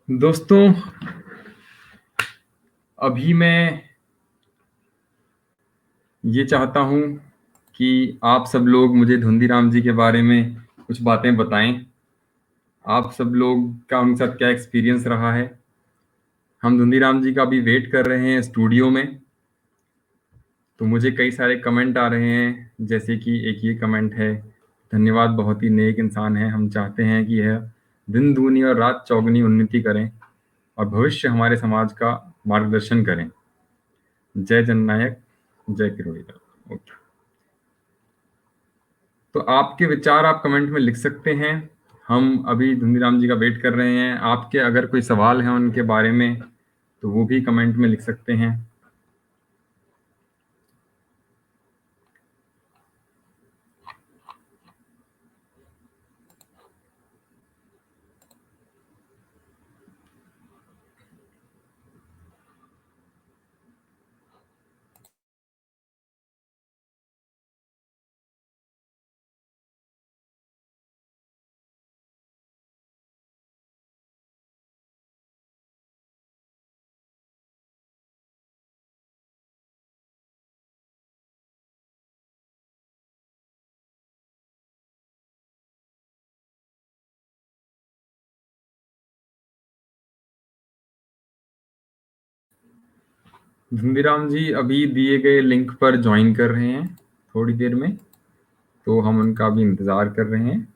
दोस्तों, अभी मैं ये चाहता हूँ कि आप सब लोग मुझे धुंधीराम जी के बारे में कुछ बातें बताएँ। आप सब लोग का उनके साथ क्या एक्सपीरियंस रहा है? हम धुंधीराम जी का अभी वेट कर रहे हैं स्टूडियो में, तो मुझे कई सारे कमेंट आ रहे हैं, जैसे कि एक ये कमेंट है, "धन्यवाद, बहुत ही नेक इंसान हैं। हम चाहते हैं कि यह दिन दूनी और रात चौगुनी उन्नति करें और भविष्य हमारे समाज का मार्गदर्शन करें। जय जननायक, जय किरोड़ी लाल।" ओके। तो आपके विचार आप कमेंट में लिख सकते हैं। हम अभी धुंधीराम जी का वेट कर रहे हैं। आपके अगर कोई सवाल हैं उनके बारे में, तो वो भी कमेंट में लिख सकते हैं। धुंधीराम जी अभी दिए गए लिंक पर जॉइन कर रहे हैं थोड़ी देर में, तो हम उनका भी इंतज़ार कर रहे हैं।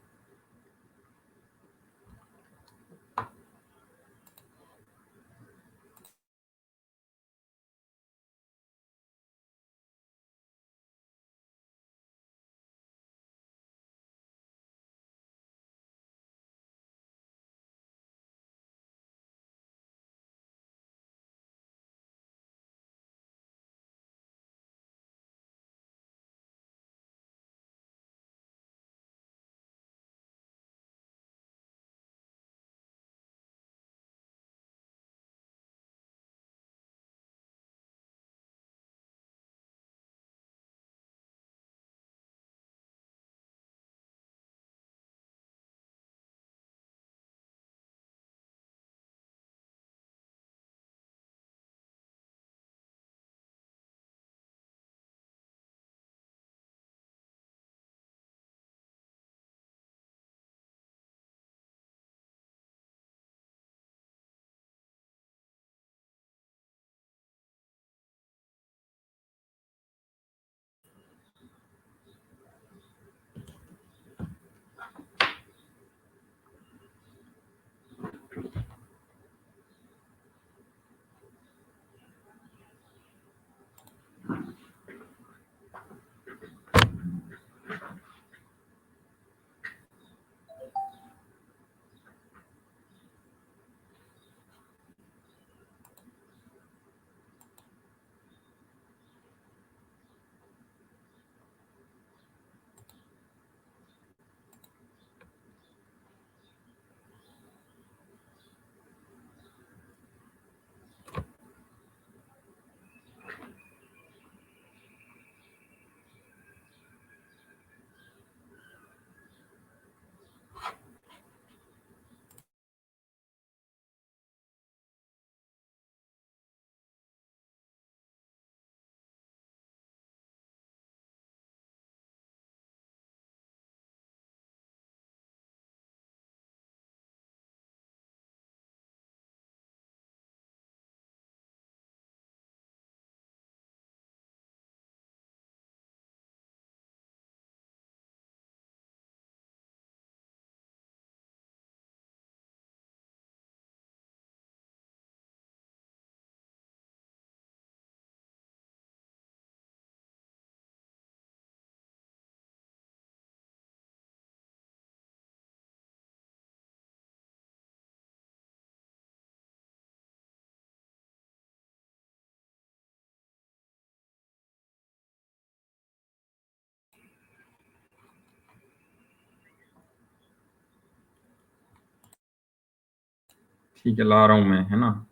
ठीक है, ला रहा हूँ मैं, है ना?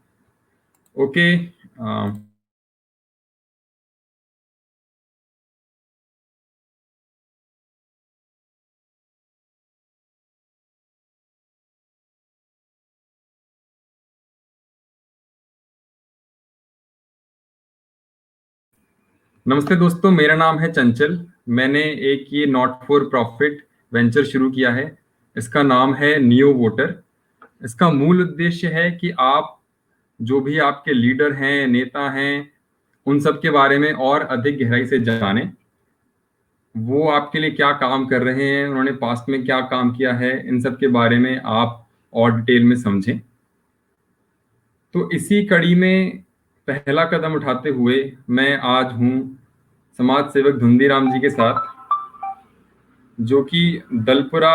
ओके। नमस्ते दोस्तों, मेरा नाम है चंचल। मैंने एक ये नॉट फॉर प्रॉफिट वेंचर शुरू किया है। इसका नाम है नियो वोटर। इसका मूल उद्देश्य है कि आप जो भी आपके लीडर हैं, नेता हैं, उन सब के बारे में और अधिक गहराई से जानें। वो आपके लिए क्या काम कर रहे हैं, उन्होंने पास्ट में क्या काम किया है, इन सब के बारे में आप और डिटेल में समझें। तो इसी कड़ी में पहला कदम उठाते हुए मैं आज हूँ समाज सेवक धुंधीराम जी के साथ, जो कि दलपुरा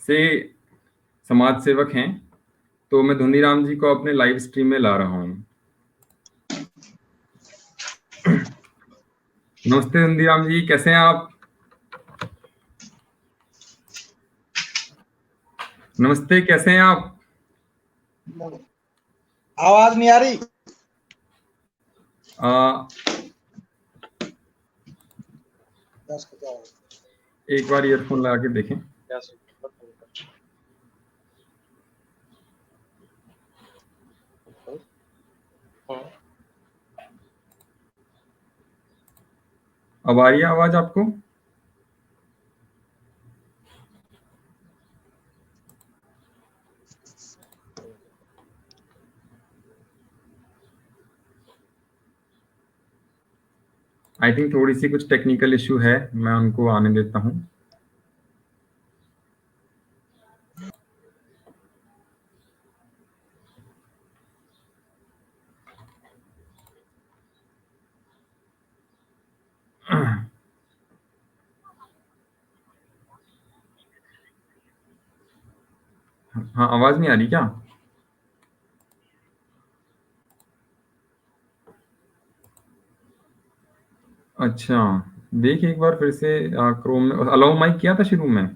से समाज सेवक हैं। तो मैं धुंधीराम जी को अपने लाइव स्ट्रीम में ला रहा हूँ। नमस्ते धुंधीराम जी, कैसे हैं आप? नमस्ते, कैसे हैं आप? आवाज नहीं आ रही। एक बार ईयरफोन लगा के देखें। अब आ रही है आवाज आपको? आई थिंक थोड़ी सी कुछ टेक्निकल इशू है, मैं उनको आने देता हूँ। हाँ, आवाज नहीं आ रही क्या? अच्छा, देखिए एक बार फिर से क्रोम में अलाउ माइक किया था शुरू में।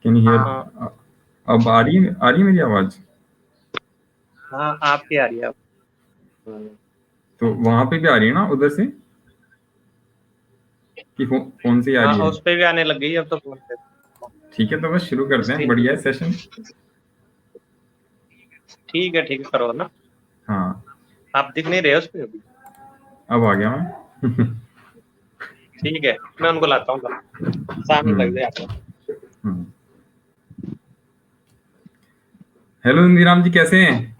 Can you here? अब आ रही है मेरी आवाज? हाँ, आपकी आ रही है अब। तो वहां पे भी आ रही है ना उधर से, कि फोन से आ रही हाँ, है? उस पे भी आने लग गई अब तो फोन पे। ठीक है, तो बस शुरू करते हैं। स्क्रीन बढ़िया है सेशन। ठीक है करो ना। हाँ, आप दिख नहीं रहे उस पे अभी। अब आ गया मैं। ठीक है, मैं उनको लाता हूँ सामने लग जाए आपको। हम्म। हेलो इंदिराम जी, कैसे हैं?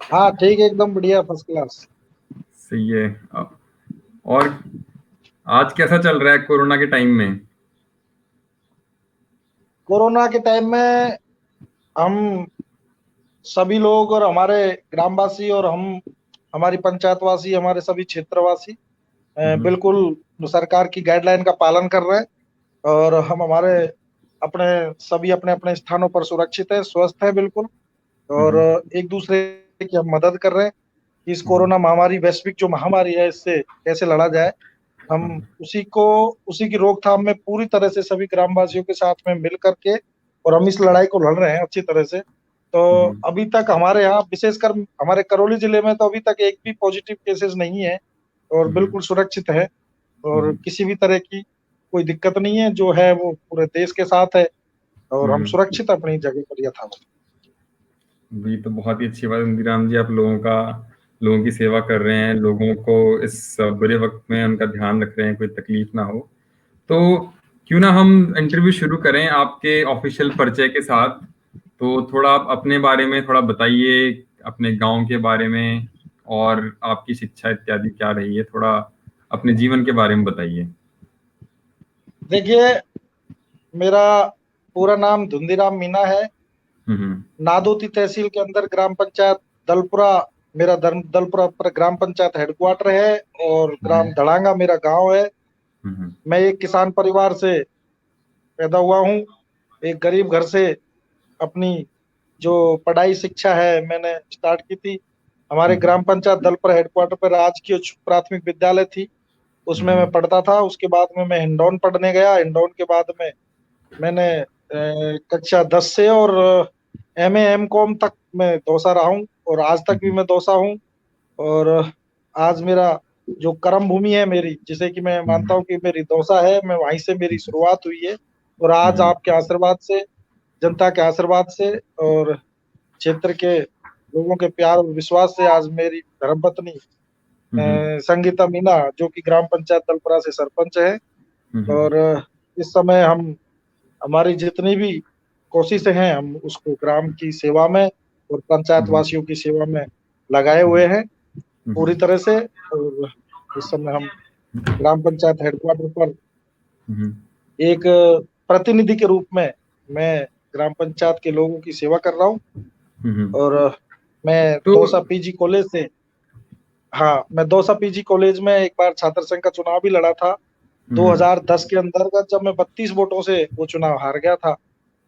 हाँ ठीक है, एकदम बढ़िया, फर्स्ट क्लास। सही है। और आज कैसा चल रहा है कोरोना के टाइम में? कोरोना के टाइम में हम सभी लोग और हमारे ग्रामवासी और हम हमारी पंचायतवासी, हमारे सभी क्षेत्रवासी बिल्कुल सरकार की गाइडलाइन का पालन कर रहे हैं। और हम हमारे अपने सभी अपने अपने स्थानों पर सुरक्षित है, स्वस्थ है बिल्कुल। और एक दूसरे की हम मदद कर रहे हैं। इस कोरोना महामारी, वैश्विक जो महामारी है, इससे कैसे लड़ा जाए, हम उसी की रोकथाम में पूरी तरह से सभी ग्रामवासियों के साथ में मिल करके और हम इस लड़ाई को लड़ रहे हैं अच्छी तरह से। तो अभी तक हमारे यहाँ, विशेषकर हमारे करौली जिले में, तो अभी तक एक भी पॉजिटिव केसेस नहीं है और बिल्कुल सुरक्षित है। और किसी भी तरह की कोई दिक्कत नहीं है, जो है वो पूरे देश के साथ है और हम सुरक्षित अपनी जगह पर यथावत। ये तो बहुत ही अच्छी बात है इंदिराम जी, आप लोगों की सेवा कर रहे हैं, लोगों को इस बुरे वक्त में उनका ध्यान रख रहे हैं, कोई तकलीफ ना हो। तो क्यों ना हम इंटरव्यू शुरू करें आपके ऑफिशियल परिचय के साथ। तो थोड़ा आप अपने बारे में थोड़ा बताइए, अपने गांव के बारे में, और आपकी शिक्षा इत्यादि क्या रही है, थोड़ा अपने जीवन के बारे में बताइए। देखिए, मेरा पूरा नाम धुंधीराम मीना है। नादोती तहसील के अंदर ग्राम पंचायत दलपुरा, मेरा दलपुरा पर ग्राम पंचायत हेडक्वार्टर है और ग्राम धड़ांगा मेरा गांव है। मैं एक किसान परिवार से पैदा हुआ हूँ। एक गरीब घर से अपनी जो पढ़ाई शिक्षा है मैंने स्टार्ट की थी। हमारे ग्राम पंचायत दलपुरा हेडक्वार्टर पर राजकीय उच्च प्राथमिक विद्यालय थी, उसमें मैं पढ़ता था। उसके बाद में मैं हिंडौन पढ़ने गया। हिंडौन के बाद में मैंने कक्षा 10 से और MA M.Com तक मैं दौसा रहा हूँ और आज तक भी मैं दौसा हूँ। और आज मेरा जो कर्म भूमि है मेरी, जिसे कि मैं मानता हूँ कि मेरी दौसा है, मैं वहीं से मेरी शुरुआत हुई है। और आज आपके आशीर्वाद से, जनता के आशीर्वाद से और क्षेत्र के लोगों के प्यार और विश्वास से आज मेरी धर्मपत्नी संगीता मीना, जो कि ग्राम पंचायत दलपुरा से सरपंच है। और इस समय हम हमारी जितनी भी कोशिशें हैं हम उसको ग्राम की सेवा में और पंचायत वासियों की सेवा में लगाए हुए हैं पूरी तरह से। और इस समय हम ग्राम पंचायत हेडक्वार्टर पर एक प्रतिनिधि के रूप में मैं ग्राम पंचायत के लोगों की सेवा कर रहा हूँ। और मैं दौसा PG कॉलेज से, हाँ, मैं दौसा PG कॉलेज में एक बार छात्र संघ का चुनाव भी लड़ा था 2010 के अंतर्गत, जब मैं 32 वोटों से वो चुनाव हार गया था।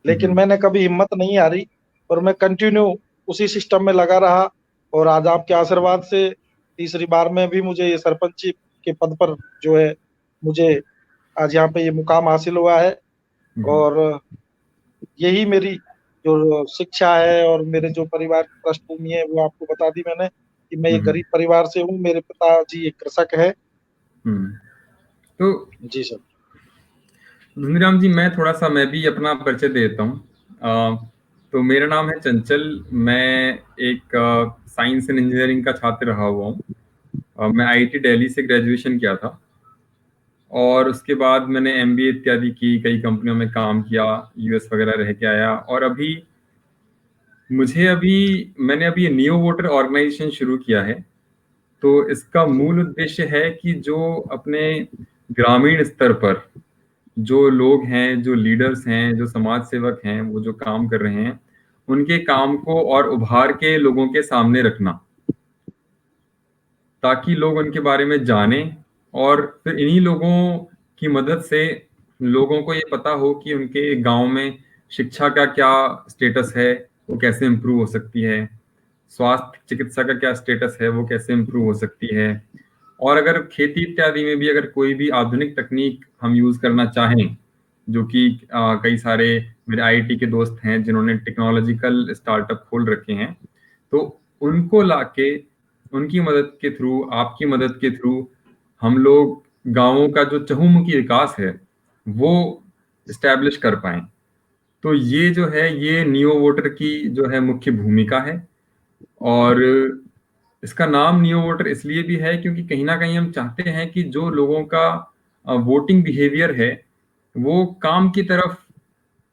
लेकिन मैंने कभी हिम्मत नहीं हारी और मैं कंटिन्यू उसी सिस्टम में लगा रहा। और आज आपके आशीर्वाद से तीसरी बार में भी मुझे ये सरपंची के पद पर जो है मुझे आज यहाँ पे ये मुकाम हासिल हुआ है। और यही मेरी जो शिक्षा है और मेरे जो परिवार की पृष्ठभूमि है वो आपको बता दी मैंने कि मैं एक गरीब परिवार से हूँ। मेरे पिताजी एक कृषक है। तो जी सर। धुंधीराम जी, मैं भी अपना परिचय देता हूँ। तो मेरा नाम है चंचल। मैं एक साइंस एंड इंजीनियरिंग का छात्र रहा हुआ हूँ। मैं IIT दिल्ली से ग्रेजुएशन किया था और उसके बाद मैंने MBA इत्यादि की, कई कंपनियों में काम किया, US वगैरह रह के आया। और मैंने अभी नियो वोटर ऑर्गेनाइजेशन शुरू किया है। तो इसका मूल उद्देश्य है कि जो अपने ग्रामीण स्तर पर जो लोग हैं, जो लीडर्स हैं, जो समाज सेवक हैं, वो जो काम कर रहे हैं, उनके काम को और उभार के लोगों के सामने रखना, ताकि लोग उनके बारे में जानें और फिर इन्हीं लोगों की मदद से लोगों को ये पता हो कि उनके गांव में शिक्षा का क्या स्टेटस है, वो कैसे इम्प्रूव हो सकती है, स्वास्थ्य चिकित्सा का क्या स्टेटस है, वो कैसे इम्प्रूव हो सकती है। और अगर खेती इत्यादि में भी अगर कोई भी आधुनिक तकनीक हम यूज करना चाहें, जो कि कई सारे मेरे IIT के दोस्त हैं जिन्होंने टेक्नोलॉजिकल स्टार्टअप खोल रखे हैं, तो उनको लाके उनकी मदद के थ्रू, आपकी मदद के थ्रू हम लोग गांवों का जो चहुमुखी विकास है वो इस्टेब्लिश कर पाएं। तो ये जो है, ये नियो वोटर की जो है मुख्य भूमिका है। और इसका नाम नियो वोटर इसलिए भी है क्योंकि कहीं ना कहीं हम चाहते हैं कि जो लोगों का वोटिंग बिहेवियर है वो काम की तरफ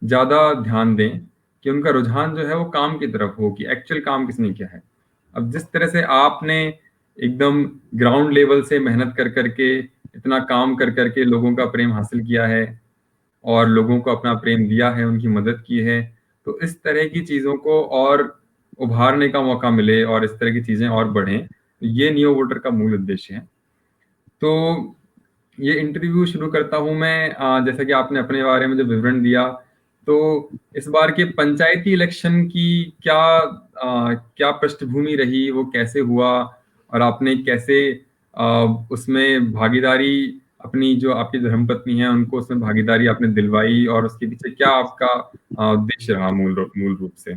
ज्यादा ध्यान दें, कि उनका रुझान जो है वो काम की तरफ हो, कि एक्चुअल काम किसने किया है। अब जिस तरह से आपने एकदम ग्राउंड लेवल से मेहनत कर करके, इतना काम कर करके लोगों का प्रेम हासिल किया है और लोगों को अपना प्रेम दिया है, उनकी मदद की है, तो इस तरह की चीजों को और उभारने का मौका मिले और इस तरह की चीजें और बढ़ें, ये नियो वोटर का मूल उद्देश्य है। तो ये इंटरव्यू शुरू करता हूं मैं, जैसा कि आपने अपने बारे में जो विवरण दिया, तो इस बार के पंचायती इलेक्शन की क्या पृष्ठभूमि रही, वो कैसे हुआ और आपने कैसे उसमें भागीदारी, अपनी जो आपकी धर्मपत्नी है उनको उसमें भागीदारी आपने दिलवाई, और उसके पीछे क्या आपका उद्देश्य रहा, मूल रूप से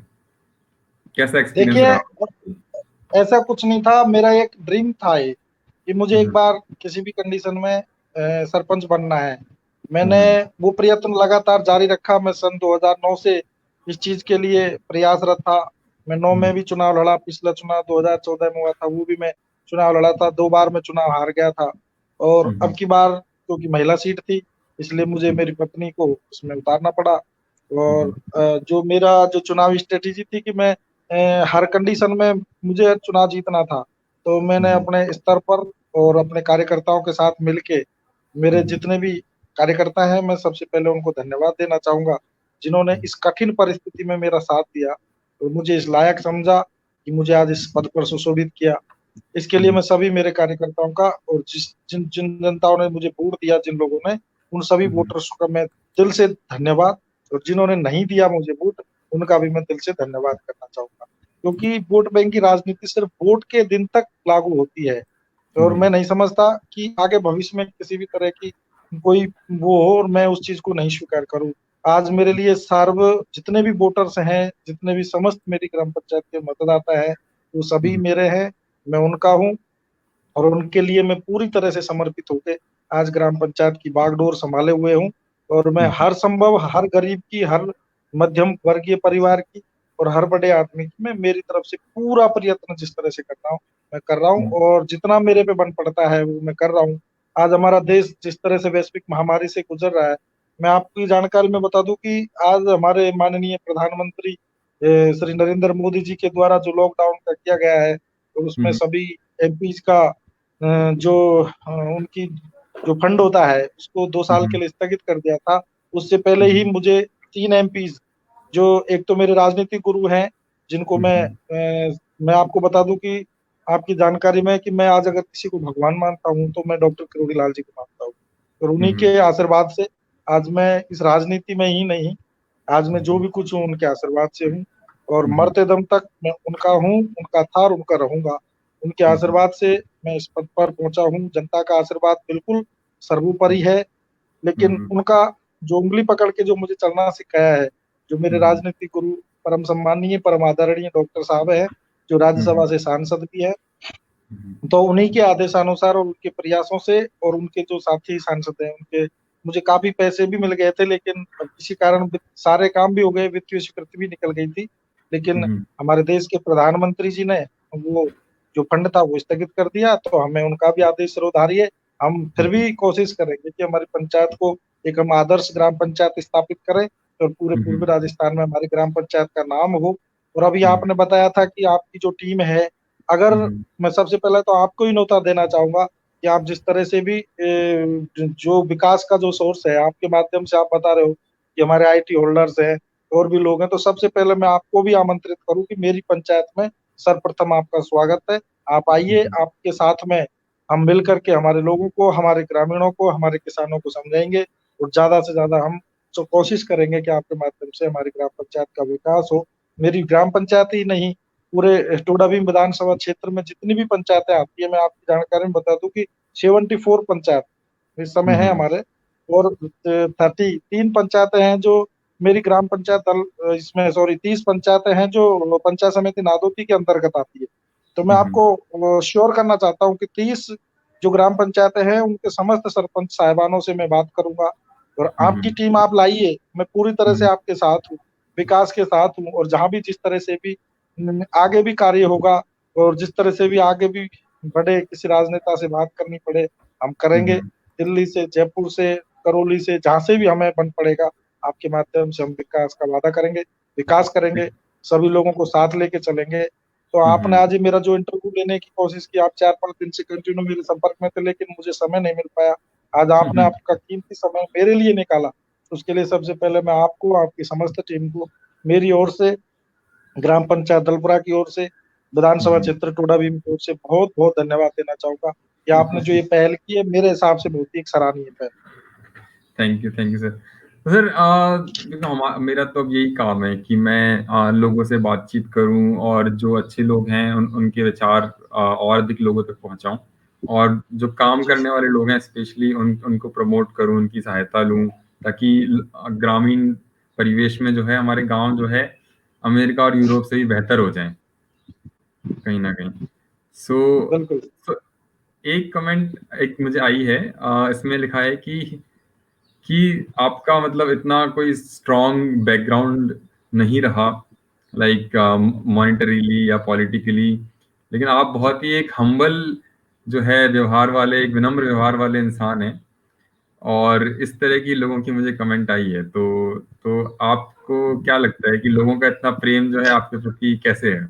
कैसा एक्सपीरियंस देखिए, रहा? ऐसा कुछ नहीं था, मेरा एक ड्रीम था ये कि मुझे एक बार किसी भी कंडीशन में सरपंच बनना है। मैंने वो प्रयत्न लगातार जारी रखा। मैं सन 2009 से इस चीज के लिए प्रयासरत था। मैं 9 में भी चुनाव लड़ा, पिछला चुनाव 2014 में हुआ था, वो भी मैं चुनाव लड़ा था। 2 बार मैं चुनाव हार गया था। और अब की बार क्योंकि महिला सीट थी, इसलिए मुझे मेरी पत्नी को उसमें उतारना पड़ा। और जो मेरा जो चुनावी स्ट्रेटेजी थी कि मैं हर कंडीशन में मुझे चुनाव जीतना था, तो मैंने अपने स्तर पर और अपने कार्यकर्ताओं के साथ मिलके मेरे जितने भी कार्यकर्ता हैं, मैं सबसे पहले उनको धन्यवाद देना चाहूँगा, जिन्होंने इस कठिन परिस्थिति में मेरा साथ दिया और मुझे इस लायक समझा कि मुझे आज इस पद पर सुशोभित किया। इसके लिए मैं सभी मेरे कार्यकर्ताओं का और जिन जिन जनताओं ने मुझे वोट दिया, जिन लोगों ने, उन सभी वोटर्स का मैं दिल से धन्यवाद, और जिन्होंने नहीं दिया मुझे वोट, उनका भी मैं दिल से धन्यवाद करना चाहूँगा। क्योंकि वोट बैंक की राजनीति सिर्फ वोट के दिन तक लागू होती है, और मैं नहीं समझता कि आगे भविष्य में किसी भी तरह की कोई वो हो और मैं उस चीज़ को नहीं स्वीकार करूँ। आज मेरे लिए जितने भी वोटर्स हैं, जितने भी समस्त मेरी ग्राम पंचायत के मतदाता हैं, वो सभी मेरे हैं, मैं उनका हूँ, और उनके लिए मैं पूरी तरह से समर्पित होके आज ग्राम पंचायत की बागडोर सँभाले हुए हूँ, और मैं हर संभव, हर गरीब की, हर मध्यम वर्गीय परिवार की और हर बड़े आदमी की मैं मेरी तरफ से पूरा प्रयत्न जिस तरह से करता हूँ, मैं कर रहा हूँ, और जितना मेरे पे बन पड़ता है वो मैं कर रहा हूँ। आज हमारा देश जिस तरह से वैश्विक महामारी से गुज़र रहा है, मैं आपकी जानकारी में बता दूँ कि आज हमारे माननीय प्रधानमंत्री श्री नरेंद्र मोदी जी के द्वारा जो लॉकडाउन का किया गया है, तो उसमें सभी एमपीज़ का जो उनकी जो फंड होता है, उसको 2 साल के लिए स्थगित कर दिया था। उससे पहले ही मुझे 3 एमपीज़, जो एक तो मेरे राजनीतिक गुरु हैं, जिनको मैं आपको बता दूँ कि आपकी जानकारी में कि मैं आज अगर किसी को भगवान मानता हूँ, तो मैं डॉक्टर किरोड़ी लाल जी को मानता हूँ। और उन्हीं के आशीर्वाद से आज मैं इस राजनीति में ही नहीं, आज मैं जो भी कुछ हूँ उनके आशीर्वाद से हूँ, और मरते दम तक मैं उनका हूँ, उनका था और उनका रहूँगा। उनके आशीर्वाद से मैं इस पद पर पहुँचा हूँ। जनता का आशीर्वाद बिल्कुल सर्वोपरि है, लेकिन उनका जो उँगली पकड़ के जो मुझे चलना सिखाया है, जो मेरे राजनीतिक गुरु परम सम्माननीय, परम आदरणीय डॉक्टर साहब हैं, जो राज्यसभा से सांसद भी हैं, तो उन्हीं के आदेशानुसार और उनके प्रयासों से, और उनके जो साथी सांसद हैं, उनके मुझे काफ़ी पैसे भी मिल गए थे, लेकिन अब किसी कारण सारे काम भी हो गए, वित्तीय स्वीकृति भी निकल गई थी। लेकिन हमारे देश के प्रधानमंत्री जी ने वो जो फंड था वो स्थगित कर दिया, तो हमें उनका भी आदेश सिरोधार्य है। हम फिर भी कोशिश करेंगे कि हमारी पंचायत को एक हम आदर्श ग्राम पंचायत स्थापित करें, और पूरे पूर्वी राजस्थान में हमारी ग्राम पंचायत का नाम हो। और अभी आपने बताया था कि आपकी जो टीम है, अगर मैं सबसे पहले तो आपको ही न्योता देना चाहूँगा कि आप जिस तरह से भी जो विकास का जो सोर्स है, आपके माध्यम से आप बता रहे हो कि हमारे आईटी होल्डर्स हैं, और भी लोग हैं, तो सबसे पहले मैं आपको भी आमंत्रित करूँ कि मेरी पंचायत में सर्वप्रथम आपका स्वागत है। आप आइए, आपके साथ में हम मिल कर के हमारे लोगों को, हमारे ग्रामीणों को, हमारे किसानों को समझाएँगे, और ज़्यादा से ज़्यादा हम जो कोशिश करेंगे कि आपके माध्यम से हमारी ग्राम पंचायत का विकास हो। मेरी ग्राम पंचायत ही नहीं, पूरे टोडाभीम विधानसभा क्षेत्र में जितनी भी पंचायतें आती है, मैं आपकी जानकारी में बता दूं कि 74 पंचायत इस समय है हमारे, और 33 पंचायतें हैं जो मेरी ग्राम पंचायत दल इसमें, सॉरी, 30 पंचायतें हैं जो पंचायत समिति नादोती के अंतर्गत आती है। तो मैं आपको श्योर करना चाहता हूँ कि 30 जो ग्राम पंचायतें हैं, उनके समस्त सरपंच साहिबानों से मैं बात करूंगा, और आपकी टीम आप लाइए, मैं पूरी तरह से आपके साथ हूँ, विकास के साथ हूँ, और जहाँ भी जिस तरह से भी आगे भी कार्य होगा, और जिस तरह से भी आगे भी बड़े किसी राजनेता से बात करनी पड़े, हम करेंगे। दिल्ली से, जयपुर से, करौली से, जहाँ से भी हमें बन पड़ेगा, आपके माध्यम से हम विकास का वादा करेंगे, विकास करेंगे, सभी लोगों को साथ लेके चलेंगे। तो आपने आज ही मेरा जो इंटरव्यू लेने की कोशिश की, आप 4-5 दिन से कंटिन्यू मेरे संपर्क में थे, लेकिन मुझे समय नहीं मिल पाया। आज आपने आपका कीमती समय मेरे लिए निकाला, तो उसके लिए सबसे पहले मैं आपको, आपकी समस्त टीम को मेरी ओर से, ग्राम पंचायत दलपुरा की ओर से, विधानसभा क्षेत्र टोडाभीम की ओर से बहुत-बहुत धन्यवाद देना चाहूँगा कि आपने जो ये पहल की है, मेरे हिसाब से बहुत ही एक सराहनीय पहल। Thank you sir. तो सर देखो मेरा तो अब यही काम है कि मैं लोगों से बातचीत करूं, और जो अच्छे लोग हैं उनके विचार और अधिक लोगों तक पहुंचाऊं, और जो काम करने वाले लोग हैं स्पेशली उनको प्रमोट करूं, उनकी सहायता लूं, ताकि ग्रामीण परिवेश में जो है हमारे गांव जो है अमेरिका और यूरोप से भी बेहतर हो जाएं कहीं ना कहीं। सो बिल्कुल। एक कमेंट एक मुझे आई है, इसमें लिखा है कि आपका मतलब इतना कोई स्ट्रॉन्ग बैकग्राउंड नहीं रहा, लाइक मॉनेटरीली या पॉलिटिकली, लेकिन आप बहुत ही एक हम्बल जो है व्यवहार वाले, एक विनम्र व्यवहार वाले इंसान हैं, और इस तरह की लोगों की मुझे कमेंट आई है। तो आपको क्या लगता है कि लोगों का इतना प्रेम जो है आपके प्रति कैसे है?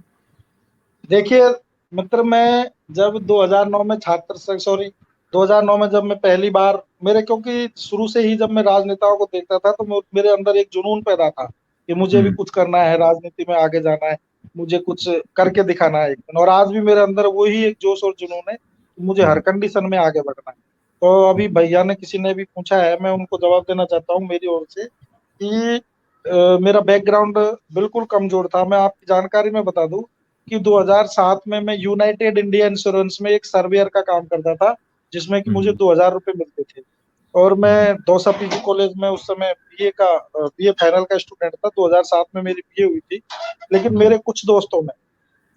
देखिए, मित्र, मैं जब 2009 में 2009 में जब मैं पहली बार, मेरे क्योंकि शुरू से ही जब मैं राजनेताओं को देखता था तो मेरे अंदर एक जुनून पैदा था कि मुझे भी कुछ करना है, राजनीति में आगे जाना है, मुझे कुछ करके दिखाना है एक दिन। और आज भी मेरे अंदर वही एक जोश और जुनून है कि मुझे हर कंडीशन में आगे बढ़ना है। तो अभी भैया ने किसी ने भी पूछा है, मैं उनको जवाब देना चाहता हूँ मेरी ओर से कि मेरा बैकग्राउंड बिल्कुल कमजोर था। मैं आपकी जानकारी में बता दूं कि 2007 में मैं यूनाइटेड इंडिया इंश्योरेंस में एक सर्वेयर का काम करता था, जिसमें कि मुझे 2000 रुपए मिलते थे। और मैं दौसा पीजी कॉलेज में उस समय बीए फाइनल का स्टूडेंट था। 2007 में मेरी बीए हुई थी। लेकिन मेरे कुछ दोस्तों ने,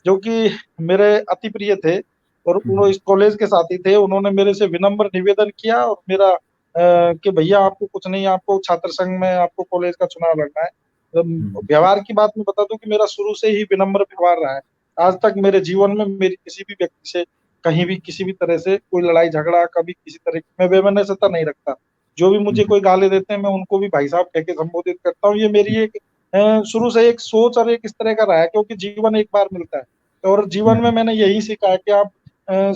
जो कि मेरे अति प्रिय थे और उन्होंने इस कॉलेज के साथी थे, उन्होंने मेरे से विनम्र निवेदन किया और मेरा कि भैया आपको कुछ नहीं, आपको छात्र संघ में आपको कॉलेज का चुनाव लड़ना है। व्यवहार की बात मैं बता दूं कि मेरा शुरू से ही विनम्र व्यवहार रहा है। आज तक मेरे जीवन में मेरी किसी भी व्यक्ति से कहीं भी किसी भी तरह से कोई लड़ाई झगड़ा, कभी किसी तरह की मैं बेमनस्यता नहीं रखता। जो भी मुझे कोई गाली देते हैं मैं उनको भी भाई साहब कह के संबोधित करता हूँ। ये मेरी एक शुरू से एक सोच और एक इस तरह का रहा है, क्योंकि जीवन एक बार मिलता है और जीवन में मैंने यही सीखा है कि आप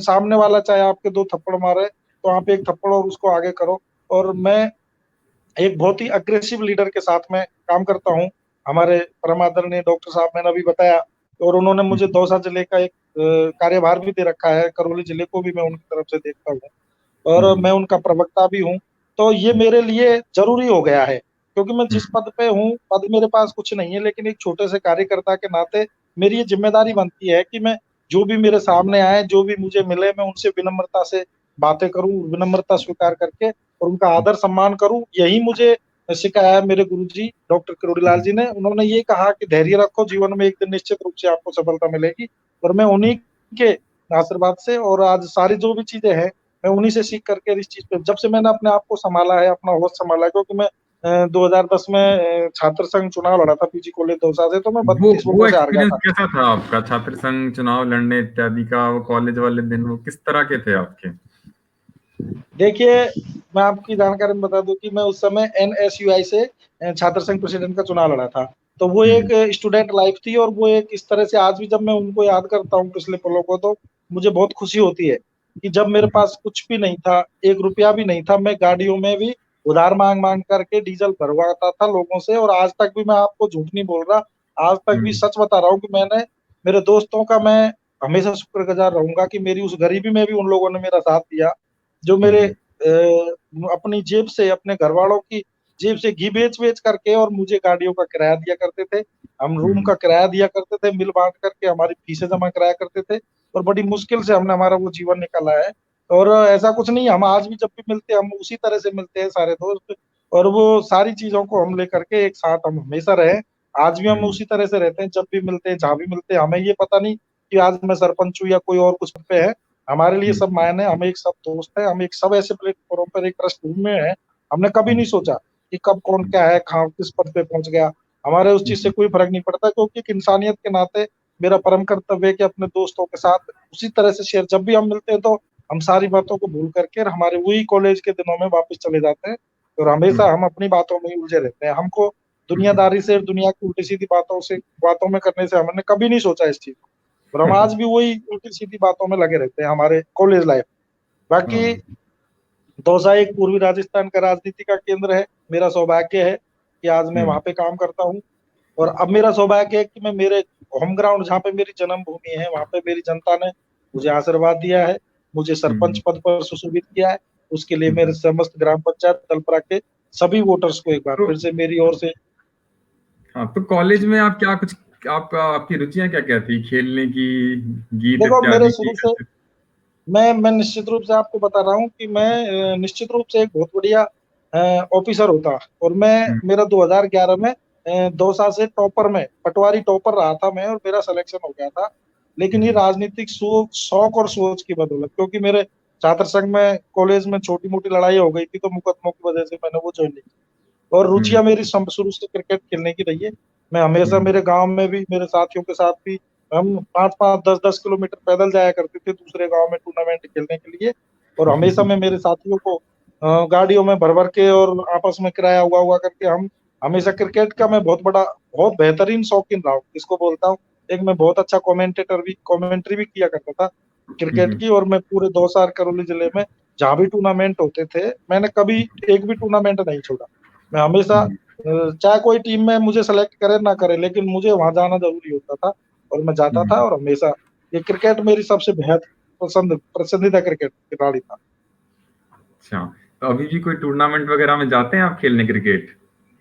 सामने वाला चाहे आपके 2 थप्पड़ मारे तो आप 1 थप्पड़ और उसको आगे करो। और मैं एक बहुत ही अग्रेसिव लीडर के साथ में काम करता हूँ। हमारे परम आदरणीय डॉक्टर साहब, मैंने अभी बताया, और उन्होंने मुझे दौसा जिले का एक कार्यभार भी दे रखा है। करौली जिले को भी मैं उनकी तरफ से देखता हूँ और मैं उनका प्रवक्ता भी हूँ। तो ये मेरे लिए ज़रूरी हो गया है, क्योंकि मैं जिस पद पे हूँ, पद मेरे पास कुछ नहीं है, लेकिन एक छोटे से कार्यकर्ता के नाते मेरी ये ज़िम्मेदारी बनती है कि मैं जो भी मेरे सामने आए, जो भी मुझे मिले, मैं उनसे विनम्रता से बातें करूँ, विनम्रता स्वीकार करके और उनका आदर सम्मान करूँ। यही मुझे सिखाया है मेरे गुरुजी डॉक्टर किरोड़ीलाल जी ने। उन्होंने ये कहा कि धैर्य रखो, जीवन में एक दिन निश्चित रूप से आपको सफलता मिलेगी। और मैं उन्हीं के आशीर्वाद से और आज सारी जो भी चीज़ें हैं, मैं उन्हीं से सीख करके इस चीज़ पे, जब से मैंने अपने आप को सँभाला है, अपना होश सँभाला है, क्योंकि मैं 2010 में छात्र संघ चुनाव लड़ा था पीजी कॉलेज दौसा से, तो मैं वो 32 वो वोटों से हार गया एक्सपीरियंस था। कैसा था आपका, छात्र संघ चुनाव लड़ने इत्यादि का? वो कॉलेज वाले दिन वो किस तरह के थे आपके? देखिए, मैं आपकी जानकारी में बता दूँ कि मैं उस समय एनएसयूआई से छात्र संघ प्रेसिडेंट का चुनाव लड़ा था। तो वो एक स्टूडेंट लाइफ थी और वो एक इस तरह से आज भी जब मैं उनको याद करता हूँ पिछले पलों को, तो मुझे बहुत खुशी होती है कि जब मेरे पास कुछ भी नहीं था, 1 रुपया भी नहीं था, मैं गाड़ियों में भी उधार माँग-माँग करके डीज़ल भरवाता था लोगों से। और आज तक भी मैं आपको झूठ नहीं बोल रहा, आज तक भी सच बता रहा हूँ कि मैंने मेरे दोस्तों का मैं हमेशा शुक्रगुज़ार रहूँगा कि मेरी उस गरीबी में भी उन लोगों ने मेरा साथ दिया। जो मेरे अपनी जेब से, अपने घरवालों की जेब से घी बेच-बेच करके और मुझे गाड़ियों का किराया दिया करते थे। हम रूम का किराया दिया करते थे, मिल बाँट करके हमारी फीसें जमा कराया करते थे और बड़ी मुश्किल से हमने हमारा वो जीवन निकाला है। और ऐसा कुछ नहीं, हम आज भी जब भी मिलते हैं, हम उसी तरह से मिलते हैं सारे दोस्त, और वो सारी चीज़ों को हम लेकर के एक साथ हम हमेशा रहे। आज भी हम उसी तरह से रहते हैं, जब भी मिलते हैं, जहाँ भी मिलते हैं। हमें ये पता नहीं कि आज मैं सरपंच हूँ या कोई और कुछ पे है। हमारे लिए सब मायने, हम एक सब दोस्त हैं, हम एक सब ऐसे प्लेटफ़ॉर्म पर एक पृष्ठभूमि में हैं, हमने कभी नहीं सोचा कि कब कौन क्या है, कहाँ किस पद पे पहुँच गया। हमारे उस चीज़ से कोई फ़र्क नहीं पड़ता, क्योंकि एक इंसानियत के नाते मेरा परम कर्तव्य है कि अपने दोस्तों के साथ उसी तरह से शेयर, जब भी हम मिलते हैं तो हम सारी बातों को भूल करके और हमारे वही कॉलेज के दिनों में वापस चले जाते हैं और हमेशा हम अपनी बातों में ही उलझे रहते हैं। हमको दुनियादारी से, दुनिया की उल्टी-सीधी बातों में करने से हमने कभी नहीं सोचा इस चीज़ को। और हम आज भी वही उल्टी-सीधी बातों में लगे रहते हैं हमारे कॉलेज लाइफ। बाकी दौसा एक पूर्वी राजस्थान का राजनीति का केंद्र है। मेरा सौभाग्य है कि आज मैं वहाँ पे काम करता हूँ और अब मेरा सौभाग्य है कि मैं मेरे होम ग्राउंड, जहाँ पे मेरी जन्मभूमि है, वहाँ पे मेरी जनता ने मुझे आशीर्वाद दिया है, मुझे सरपंच पद पर सुशोभित किया है। उसके लिए मेरे समस्त ग्राम पंचायत दलपरा के सभी वोटर्स को एक बार तो फिर से मेरी ओर से। हाँ, तो कॉलेज में आप क्या कुछ, आपकी रुचियां क्या क्या थी? खेलने की, गीत देखो, मेरे इत्यादि की शुरू से कैसे? मैं निश्चित रूप से आपको बता रहा हूँ कि मैं निश्चित रूप से एक बहुत बढ़िया ऑफिसर होता। और मैं मेरा 2011 में दौसा से टॉपर में, पटवारी टॉपर रहा था मैं, और मेरा सिलेक्शन हो गया था। लेकिन ये राजनीतिक शौक और सोच की बदौलत, क्योंकि मेरे छात्र संघ में कॉलेज में छोटी-मोटी लड़ाई हो गई थी, तो मुकदमों की वजह से मैंने वो जॉइन नहीं की। और रुचियाँ मेरी शुरू से क्रिकेट खेलने की रही है। मैं हमेशा मेरे गाँव में भी मेरे साथियों के साथ भी हम 5-5, 10-10 किलोमीटर पैदल जाया करते थे दूसरे गाँव में टूर्नामेंट खेलने के लिए। और हमेशा मैं मेरे साथियों को गाड़ियों में भर-भर के और आपस में किराया हुआ करके हम हमेशा क्रिकेट का मैं बहुत बेहतरीन शौकीन रहा हूँ, जिसको बोलता हूँ। एक मैं बहुत अच्छा कमेंट्री भी किया करता था क्रिकेट की। और मैं पूरे 2 साल करौली जिले में जहाँ भी टूर्नामेंट होते थे, मैंने कभी एक भी टूर्नामेंट नहीं छोड़ा। मैं हमेशा चाहे कोई टीम में मुझे सेलेक्ट करे ना करे, लेकिन मुझे वहां जाना जरूरी होता था और मैं जाता था। और हमेशा ये क्रिकेट मेरी सबसे बेहद पसंदीदा क्रिकेट खिलाड़ी था। अच्छा, तो अभी भी कोई टूर्नामेंट वगैरह में जाते हैं आप खेलने क्रिकेट?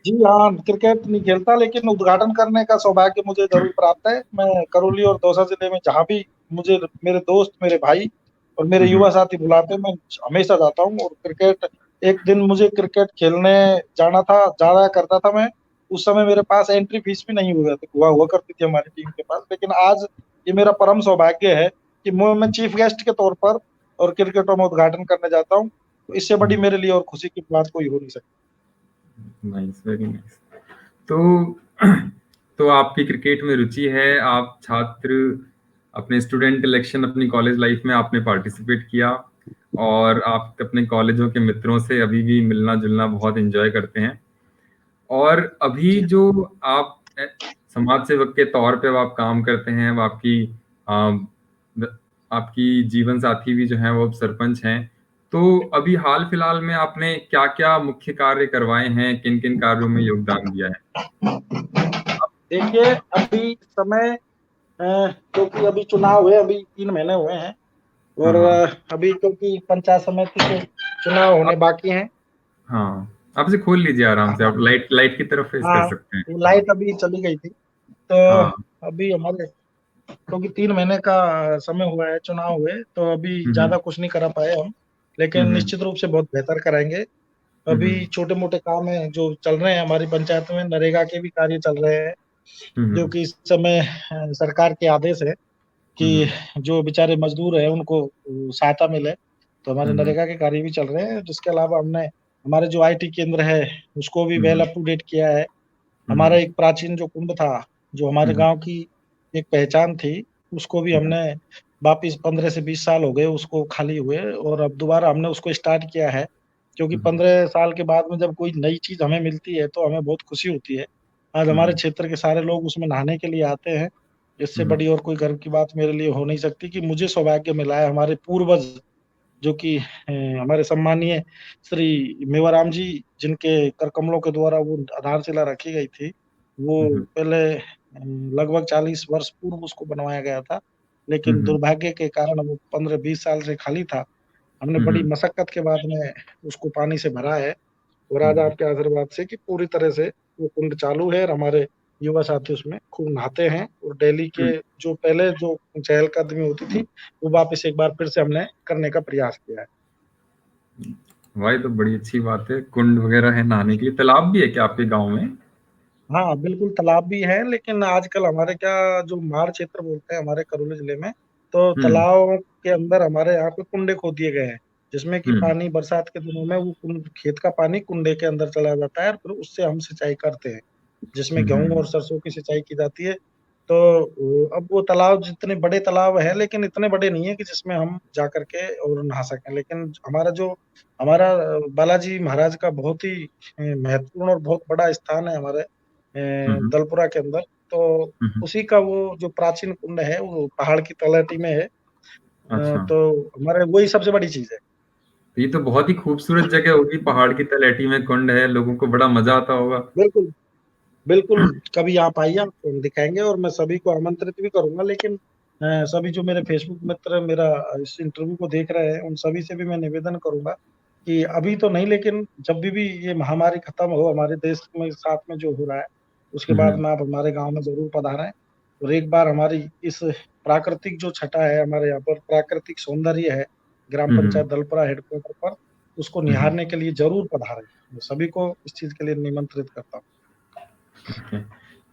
जी हाँ, क्रिकेट नहीं खेलता, लेकिन उद्घाटन करने का सौभाग्य मुझे जरूर प्राप्त है। मैं करौली और दौसा जिले में जहाँ भी मुझे मेरे दोस्त, मेरे भाई और मेरे युवा साथी बुलाते हैं, मैं हमेशा जाता हूँ। और क्रिकेट, एक दिन मुझे क्रिकेट खेलने जाया करता था मैं। उस समय मेरे पास एंट्री फीस भी नहीं हुआ करती थी हमारी टीम के पास। लेकिन आज ये मेरा परम सौभाग्य है कि मैं चीफ गेस्ट के तौर पर और क्रिकेटों में उद्घाटन करने जाता हूँ। तो इससे बड़ी मेरे लिए और खुशी की बात कोई हो नहीं सकती। Nice, very nice. तो तो आपकी क्रिकेट में रुचि है, आप छात्र अपने स्टूडेंट इलेक्शन अपनी कॉलेज लाइफ में आपने पार्टिसिपेट किया, और आप अपने कॉलेजों के मित्रों से अभी भी मिलना जुलना बहुत एंजॉय करते हैं। और अभी जी जो आप समाज सेवक के तौर पे आप काम करते हैं, वो आपकी जीवन साथी भी जो है वो अब सरपंच हैं। तो अभी हाल फिलहाल में आपने क्या क्या मुख्य कार्य करवाए हैं, किन किन कार्यों में योगदान दिया है? देखिए, अभी समय क्योंकि अभी चुनाव हुए, अभी 3 महीने हुए हैं। और हाँ, अभी क्योंकि पंचायत समिति के चुनाव होने आप बाकी हैं। हाँ, आप इसे खोल लीजिए आराम से, आप लाइट लाइट की तरफ फेस कर हाँ, सकते हैं। वो हाँ, लाइट अभी चली गई थी। तो हाँ। अभी हमारे, क्योंकि 3 महीने का समय हुआ है चुनाव हुए, तो अभी हम्म, ज्यादा कुछ नहीं करा पाए हम। लेकिन हम्म, निश्चित रूप से बहुत बेहतर कराएंगे। हम्म, अभी छोटे मोटे काम हैं जो चल रहे हैं हमारी पंचायत में, नरेगा के भी कार्य चल रहे हैं। जो हम्म, कि इस समय सरकार के आदेश है कि हम्म, जो बेचारे मजदूर हैं उनको सहायता मिले। तो हमारे हम्म, नरेगा के कार्य भी चल रहे हैं। जिसके अलावा हमने हमारे जो आईटी केंद्र है उसको भी well hmm, up to date किया है। हमारा हम्म, एक प्राचीन जो कुंड था, जो हमारे हम्म, गांव की एक पहचान थी, उसको भी हमने वापिस 15 से 20 साल हो गए उसको खाली हुए, और अब दोबारा हमने उसको स्टार्ट किया है। क्योंकि 15 साल के बाद में जब कोई नई चीज हमें मिलती है तो हमें बहुत खुशी होती है। आज हमारे हम्म, क्षेत्र के सारे लोग उसमें नहाने के लिए आते हैं। इससे हम्म, बड़ी और कोई गर्व की बात मेरे लिए हो नहीं सकती कि मुझे सौभाग्य मिला है। हमारे पूर्वज जो कि हमारे सम्मानीय श्री मेवाराम जी, जिनके कर कमलों के द्वारा वो आधारशिला रखी गई थी, वो हम्म, पहले लगभग 40 वर्ष पूर्व उसको बनवाया गया था। लेकिन हम्म, दुर्भाग्य के कारण वो 15-20 साल से खाली था। हमने बड़ी हम्म, मशक्कत के बाद में उसको पानी से भरा है। और आज हम्म, आपके आशीर्वाद से कि पूरी तरह से वो कुंड चालू है, और हमारे युवा साथी उसमें खूब नहाते हैं। और डेली के जो पहले जो चहलकदमी होती थी, वो वापस एक बार फिर से हमने करने का प्रयास किया है। भाई, तो बड़ी अच्छी बात है। कुंड वगैरह है नहाने के लिए, तालाब भी है क्या आपके गांव में? हाँ बिल्कुल, तालाब भी है। लेकिन आजकल हमारे क्या, जो मार क्षेत्र बोलते हैं हमारे करौली जिले में, तो हम्म, तालाब के अंदर हमारे यहाँ पे कुंडे खोद दिए गए हैं। जिसमें कि हम्म, पानी बरसात के दिनों में वो खेत का पानी कुंडे के अंदर चला जाता है, और फिर उससे हम सिंचाई करते हैं, जिसमें गेहूं हम्म, और सरसों की सिंचाई की जाती है। तो अब वो तालाब, जितने बड़े तालाब है, लेकिन इतने बड़े नहीं है कि जिसमें हम जा करके और नहा सकें। लेकिन हमारा बालाजी महाराज का बहुत ही महत्वपूर्ण और बहुत बड़ा स्थान है हमारे हम्म, दलपुरा के अंदर। तो हम्म। उसी का वो जो प्राचीन कुंड है वो पहाड़ की तलहटी में है। अच्छा, तो हमारे वही सबसे बड़ी चीज है। तो ये तो बहुत ही खूबसूरत जगह होगी, पहाड़ की तलहटी में कुंड है, लोगों को बड़ा मजा आता होगा। बिल्कुल बिल्कुल, कभी आप आइए, आपको हम दिखाएंगे। और मैं सभी को आमंत्रित भी करूंगा। लेकिन सभी जो मेरे फेसबुक मित्र मेरा इस इंटरव्यू को देख रहे हैं, उन सभी से भी मैं निवेदन करूंगा कि अभी तो नहीं, लेकिन जब भी ये महामारी खत्म हो हमारे देश में साथ में जो हो रहा है, उसके बाद हम्म, में आप हमारे गांव में जरूर पधारें। और एक बार हमारी इस प्राकृतिक जो छटा है, हमारे यहाँ पर प्राकृतिक सौंदर्य है ग्राम हम्म, पंचायत दलपरा हेडक्वार्टर पर, उसको हम्म, निहारने के लिए जरूर पधारें। मैं सभी को इस चीज के लिए निमंत्रित करता हूँ। ओके।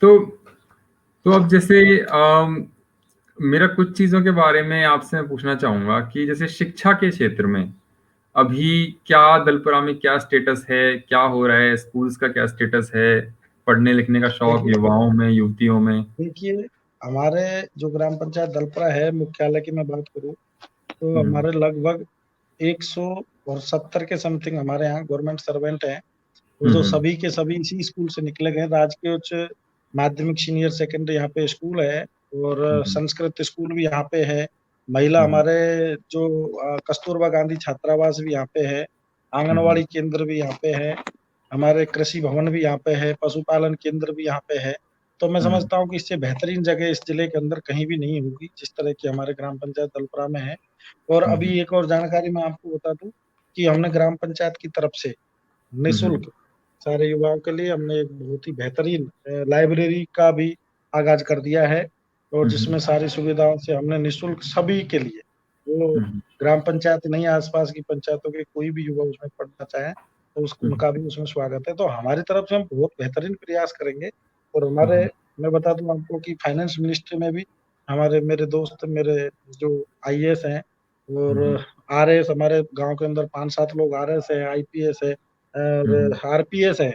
तो अब जैसे मेरा कुछ चीजों के बारे में आपसे मैं पूछना चाहूंगा कि जैसे शिक्षा के क्षेत्र में अभी क्या दलपरा में क्या स्टेटस है, क्या हो रहा है, स्कूल्स का क्या स्टेटस है, पढ़ने लिखने का शौक देखिए युवाओं में, युवतियों में? देखिए हमारे जो ग्राम पंचायत दलपरा है, मुख्यालय की मैं बात करूँ तो हम्म, हमारे लगभग 170 के समथिंग हमारे यहाँ गवर्नमेंट सर्वेंट हैं। वो जो हम्म, सभी के सभी इसी स्कूल से निकले गए, राजकीय उच्च माध्यमिक सीनियर सेकेंडरी यहाँ पे स्कूल है। और संस्कृत स्कूल भी यहाँ पे है। महिला हमारे जो कस्तूरबा गांधी छात्रावास भी यहाँ पे है, आंगनवाड़ी केंद्र भी यहाँ पे है, हमारे कृषि भवन भी यहाँ पे है, पशुपालन केंद्र भी यहाँ पे है। तो मैं समझता हूँ कि इससे बेहतरीन जगह इस जिले के अंदर कहीं भी नहीं होगी जिस तरह की हमारे ग्राम पंचायत दलपरा में है। और अभी एक और जानकारी मैं आपको बता दूं कि हमने ग्राम पंचायत की तरफ से निःशुल्क सारे युवाओं के लिए हमने एक बहुत ही बेहतरीन लाइब्रेरी का भी आगाज कर दिया है, और जिसमें सारी सुविधाओं से हमने निःशुल्क सभी के लिए, वो ग्राम पंचायत नहीं आसपास की पंचायतों के कोई भी युवा उसमें पढ़ना चाहे तो उसको उनका भी उसमें स्वागत है। तो हमारी तरफ से हम बहुत बेहतरीन प्रयास करेंगे। और हमारे, मैं बता दूं आपको कि फाइनेंस मिनिस्ट्री में भी हमारे मेरे दोस्त, मेरे जो आईएएस हैं और आरएएस, हमारे गांव के अंदर 5-7 लोग आरएएस है, आईपीएस है और आरपीएस है।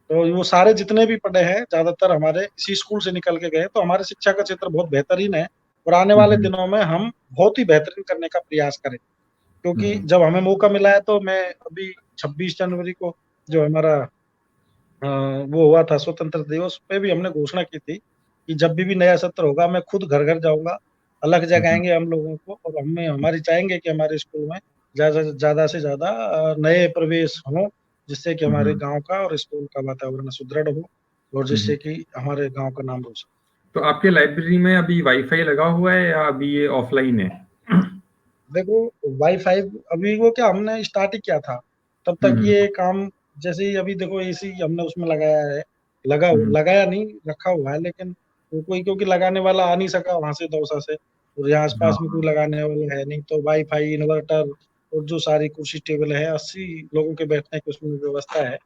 तो वो सारे जितने भी पढ़े हैं ज्यादातर हमारे इसी स्कूल से निकल के गए। तो हमारे शिक्षा का क्षेत्र बहुत बेहतरीन है और आने वाले दिनों में हम बहुत ही बेहतरीन करने का प्रयास करें, क्योंकि जब हमें मौका मिला है तो मैं अभी 26 जनवरी को जो हमारा वो हुआ था स्वतंत्र दिवस पे भी हमने घोषणा की थी कि जब भी नया सत्र होगा मैं खुद घर घर जाऊंगा, अलग जगाएंगे हम लोगों को, और हमें हमारी चाहेंगे कि हमारे स्कूल में ज्यादा से ज्यादा नए प्रवेश हों, जिससे कि हमारे गांव का और स्कूल का वातावरण सुदृढ़ हो और जिससे कि हमारे गांव का नाम रोशन। तो आपके लाइब्रेरी में अभी वाईफाई लगा हुआ है या अभी ये ऑफलाइन है? देखो, वाईफाई अभी वो क्या हमने स्टार्ट ही किया था, तब तक ये काम, जैसे ही अभी देखो एसी हमने उसमें लगाया है, लगाया नहीं, रखा हुआ है, लेकिन वो कोई क्योंकि लगाने वाला आ नहीं सका वहां से दौसा से, और यहाँ आसपास में कोई लगाने वाला है नहीं, तो वाईफाई, इन्वर्टर और जो सारी कुर्सी टेबल है, 80 लोगों के बैठने की उसमें व्यवस्था है,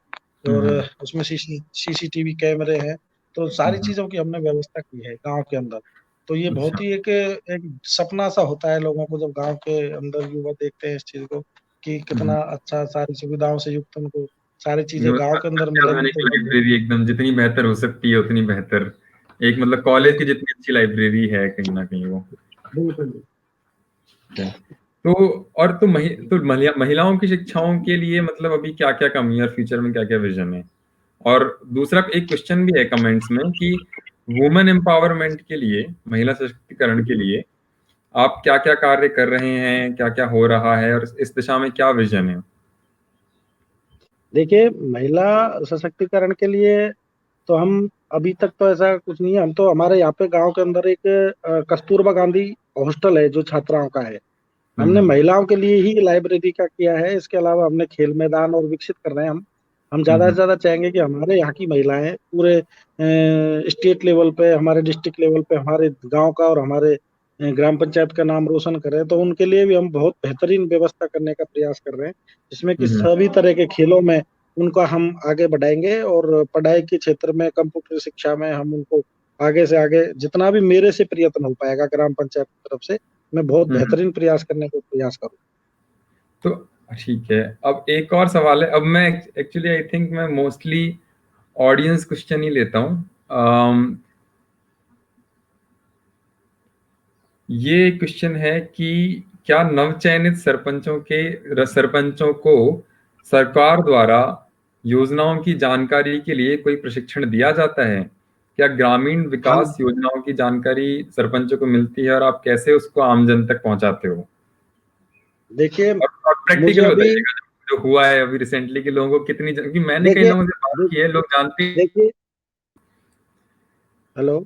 और उसमें सीसीटीवी कैमरे हैं। तो सारी चीजों की हमने व्यवस्था की है गांव के अंदर। तो ये बहुत ही एक एक सपना सा होता है लोगों को जब गांव के अंदर युवा देखते हैं इस चीज को, कि कितना अच्छा सारी सुविधाओं से युक्त उनको सारी चीजें गांव के अंदर मिलेगी। तो लाइब्रेरी एकदम जितनी बेहतर हो सकती है उतनी बेहतर, एक मतलब कॉलेज की जितनी अच्छी लाइब्रेरी है कहीं ना कहीं वो। बिल्कुल। तो और तो महिलाओं की शिक्षाओं के लिए मतलब अभी क्या क्या कमी है और फ्यूचर में क्या क्या विजन है? और दूसरा एक क्वेश्चन भी है कमेंट्स में कि वुमेन एम्पावरमेंट के लिए, महिला सशक्तिकरण के लिए आप क्या क्या कार्य कर रहे हैं, क्या क्या हो रहा है और इस दिशा में क्या विजन है? देखिए, महिला सशक्तिकरण के लिए तो हम अभी तक तो ऐसा कुछ नहीं है। हम तो हमारे यहाँ पे गांव के अंदर एक कस्तूरबा गांधी हॉस्टल है जो छात्राओं का है, हमने महिलाओं के लिए ही लाइब्रेरी का किया है। इसके अलावा हमने खेल मैदान और विकसित कर रहे हैं। हम ज्यादा से ज्यादा चाहेंगे कि हमारे यहाँ की महिलाएं पूरे स्टेट लेवल पे, हमारे डिस्ट्रिक्ट लेवल पे हमारे गांव का और हमारे ग्राम पंचायत का नाम रोशन करें। तो उनके लिए भी हम बहुत बेहतरीन व्यवस्था करने का प्रयास कर रहे हैं, जिसमें कि सभी तरह के खेलों में उनका हम आगे बढ़ाएंगे, और पढ़ाई के क्षेत्र में, कंप्यूटर शिक्षा में हम उनको आगे से आगे जितना भी मेरे से प्रयत्न हो पाएगा ग्राम पंचायत की तरफ से, मैं बहुत बेहतरीन प्रयास करने का प्रयास करूँ। तो ठीक है, अब एक और सवाल है। अब मैं एक्चुअली आई थिंक मैं मोस्टली ऑडियंस क्वेश्चन ही लेता हूँ। ये क्वेश्चन है कि क्या नवचयनित सरपंचों को सरकार द्वारा योजनाओं की जानकारी के लिए कोई प्रशिक्षण दिया जाता है? क्या ग्रामीण विकास योजनाओं की जानकारी सरपंचों को मिलती है और आप कैसे उसको आम जन तक पहुंचाते हो? देखिए, और प्रैक्टिकल बताइएगा जो हुआ है अभी रिसेंटली के लोगों को कितनी, क्योंकि मैंने कई लोगों से बात की है, लोग जानते। देखिए, हेलो।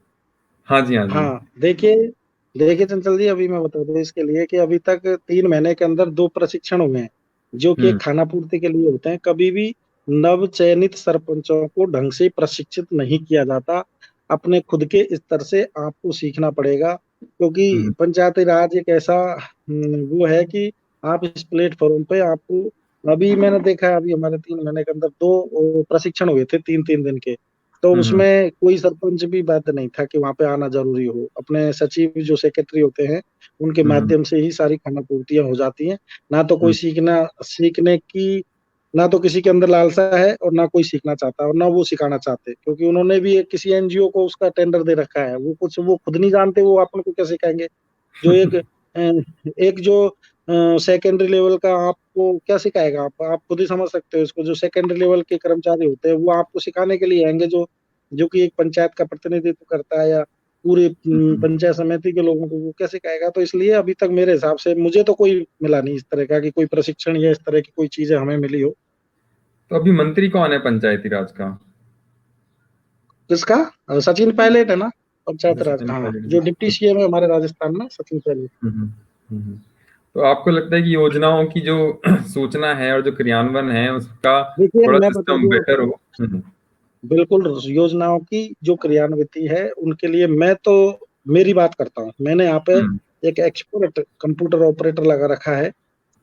हाँ जी, हाँ जी। हाँ, देखिए चंचल जी, अभी मैं बता दूं इसके लिए कि अभी तक 3 महीने के अंदर 2 प्रशिक्षण हुए हैं, जो कि खाना पूर्ति के लिए होते हैं। कभी भी नव चयनित सरपंचों को ढंग से प्रशिक्षित नहीं किया जाता। अपने खुद के स्तर से आपको सीखना पड़ेगा, क्योंकि पंचायती राज एक ऐसा वो है कि आप इस प्लेटफॉर्म पे आपको, अभी मैंने देखा है, अभी हमारे 3 महीने के अंदर 2 प्रशिक्षण हुए थे 3-3 दिन के। तो उसमें कोई सरपंच भी बाध्य नहीं था कि वहां पे आना जरूरी हो। अपने सचिव जो सेक्रेटरी होते हैं उनके माध्यम से ही सारी खाना पूर्तियां हो जाती हैं। ना तो कोई सीखने की, ना तो किसी के अंदर लालसा है और ना कोई सीखना चाहता और ना वो सिखाना चाहते, क्योंकि उन्होंने भी एक किसी एनजीओ को उसका टेंडर दे रखा है। वो खुद नहीं जानते, वो अपन को क्या सिखाएंगे? जो एक जो सेकेंडरी लेवल का आपको क्या सिखाएगा? आप खुद ही समझ सकते हो इसको। जो सेकेंडरी लेवल के कर्मचारी होते हैं वो आपको सिखाने के लिए आएंगे, जो कि एक पंचायत का प्रतिनिधित्व करता है या पूरे पंचायत समिति के लोगों को वो कैसे कहेगा? तो इसलिए अभी तक मेरे हिसाब से मुझे तो कोई मिला नहीं इस तरह का कि कोई प्रशिक्षण या इस तरह की कोई चीजें हमें मिली हो। तो अभी मंत्री कौन है पंचायती राज का? किसका? सचिन पायलट है ना पंचायत अच्छा, राज सचिन का। हाँ, पायलट जो जी। डिप्टी सीएम है हमारे राजस्थान में, सचिन पायलट। हम्म, हम्म। तो आपको लगता है कि योजनाओं की जो सूचना है और जो क्रियान्वयन है उसका देखिए थोड़ा मैं बता सिस्टम दूं बेटर आपको, हो? बिल्कुल योजनाओं की जो क्रियान्विति है उनके लिए मैं तो मेरी बात करता हूँ। मैंने यहाँ पे हम्म, एक एक्सपर्ट कंप्यूटर ऑपरेटर लगा रखा है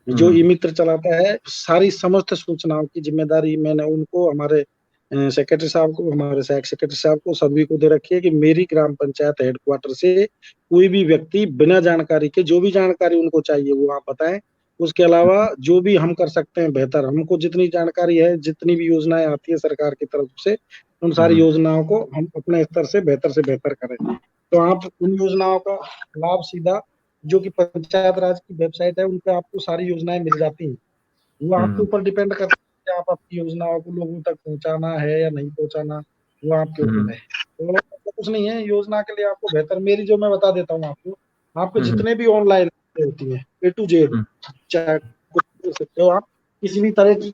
जो ई हम्म, मित्र चलाता है। सारी समस्त सूचनाओं की जिम्मेदारी मैंने उनको, हमारे सेक्रेटरी साहब को, हमारे सहायक सेक्रेटरी साहब को, सभी को दे रखी है कि मेरी ग्राम पंचायत हेडक्वार्टर से कोई भी व्यक्ति बिना जानकारी के जो भी जानकारी उनको चाहिए वो आप बताएं। उसके अलावा जो भी हम कर सकते हैं बेहतर, हमको जितनी जानकारी है, जितनी भी योजनाएं आती है सरकार की तरफ से, उन सारी हम्म, योजनाओं को हम अपने स्तर से बेहतर करें। तो आप उन योजनाओं का लाभ सीधा जो कि पंचायत राज की वेबसाइट है उन पे आपको सारी योजनाएं मिल जाती हैं। वो आपके हम्म, ऊपर डिपेंड करता है कि आप आपकी योजनाओं को लोगों तक पहुंचाना है या नहीं पहुंचाना, वो आपके ऊपर हम्म, है। तो ऐसा कुछ नहीं है, योजना के लिए आपको बेहतर मेरी जो मैं बता देता हूँ आपको, आपको हम्म, जितने भी ऑनलाइन होती है A to Z, हम्म, चाहे कुछ कर सकते हो आप किसी भी तरह की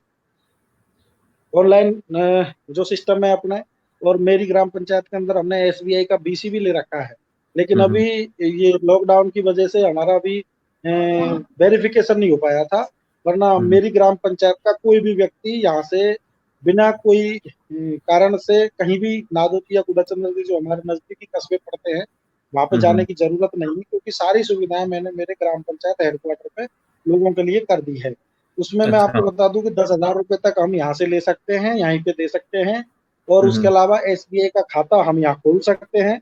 ऑनलाइन जो सिस्टम है अपने। और मेरी ग्राम पंचायत के अंदर हमने SBI का BC भी ले रखा है, लेकिन हम्म, अभी ये लॉकडाउन की वजह से हमारा अभी वेरिफिकेशन नहीं हो पाया था। वरना हम्म, मेरी ग्राम पंचायत का कोई भी व्यक्ति यहाँ से बिना कोई कारण से कहीं भी नादोती या कुडाचंद्र जो हमारे नजदीकी कस्बे पड़ते हैं वहां पे जाने हम्म। की जरूरत नहीं है, क्योंकि सारी सुविधाएं मैंने मेरे ग्राम पंचायत हेडक्वार्टर पे लोगों के लिए कर दी है। उसमें मैं अच्छा। आपको बता दूं कि 10,000 रुपए तक हम यहाँ से ले सकते हैं, यहीं पे दे सकते हैं। और उसके हम्म, अलावा SBI का खाता हम यहाँ खोल सकते हैं।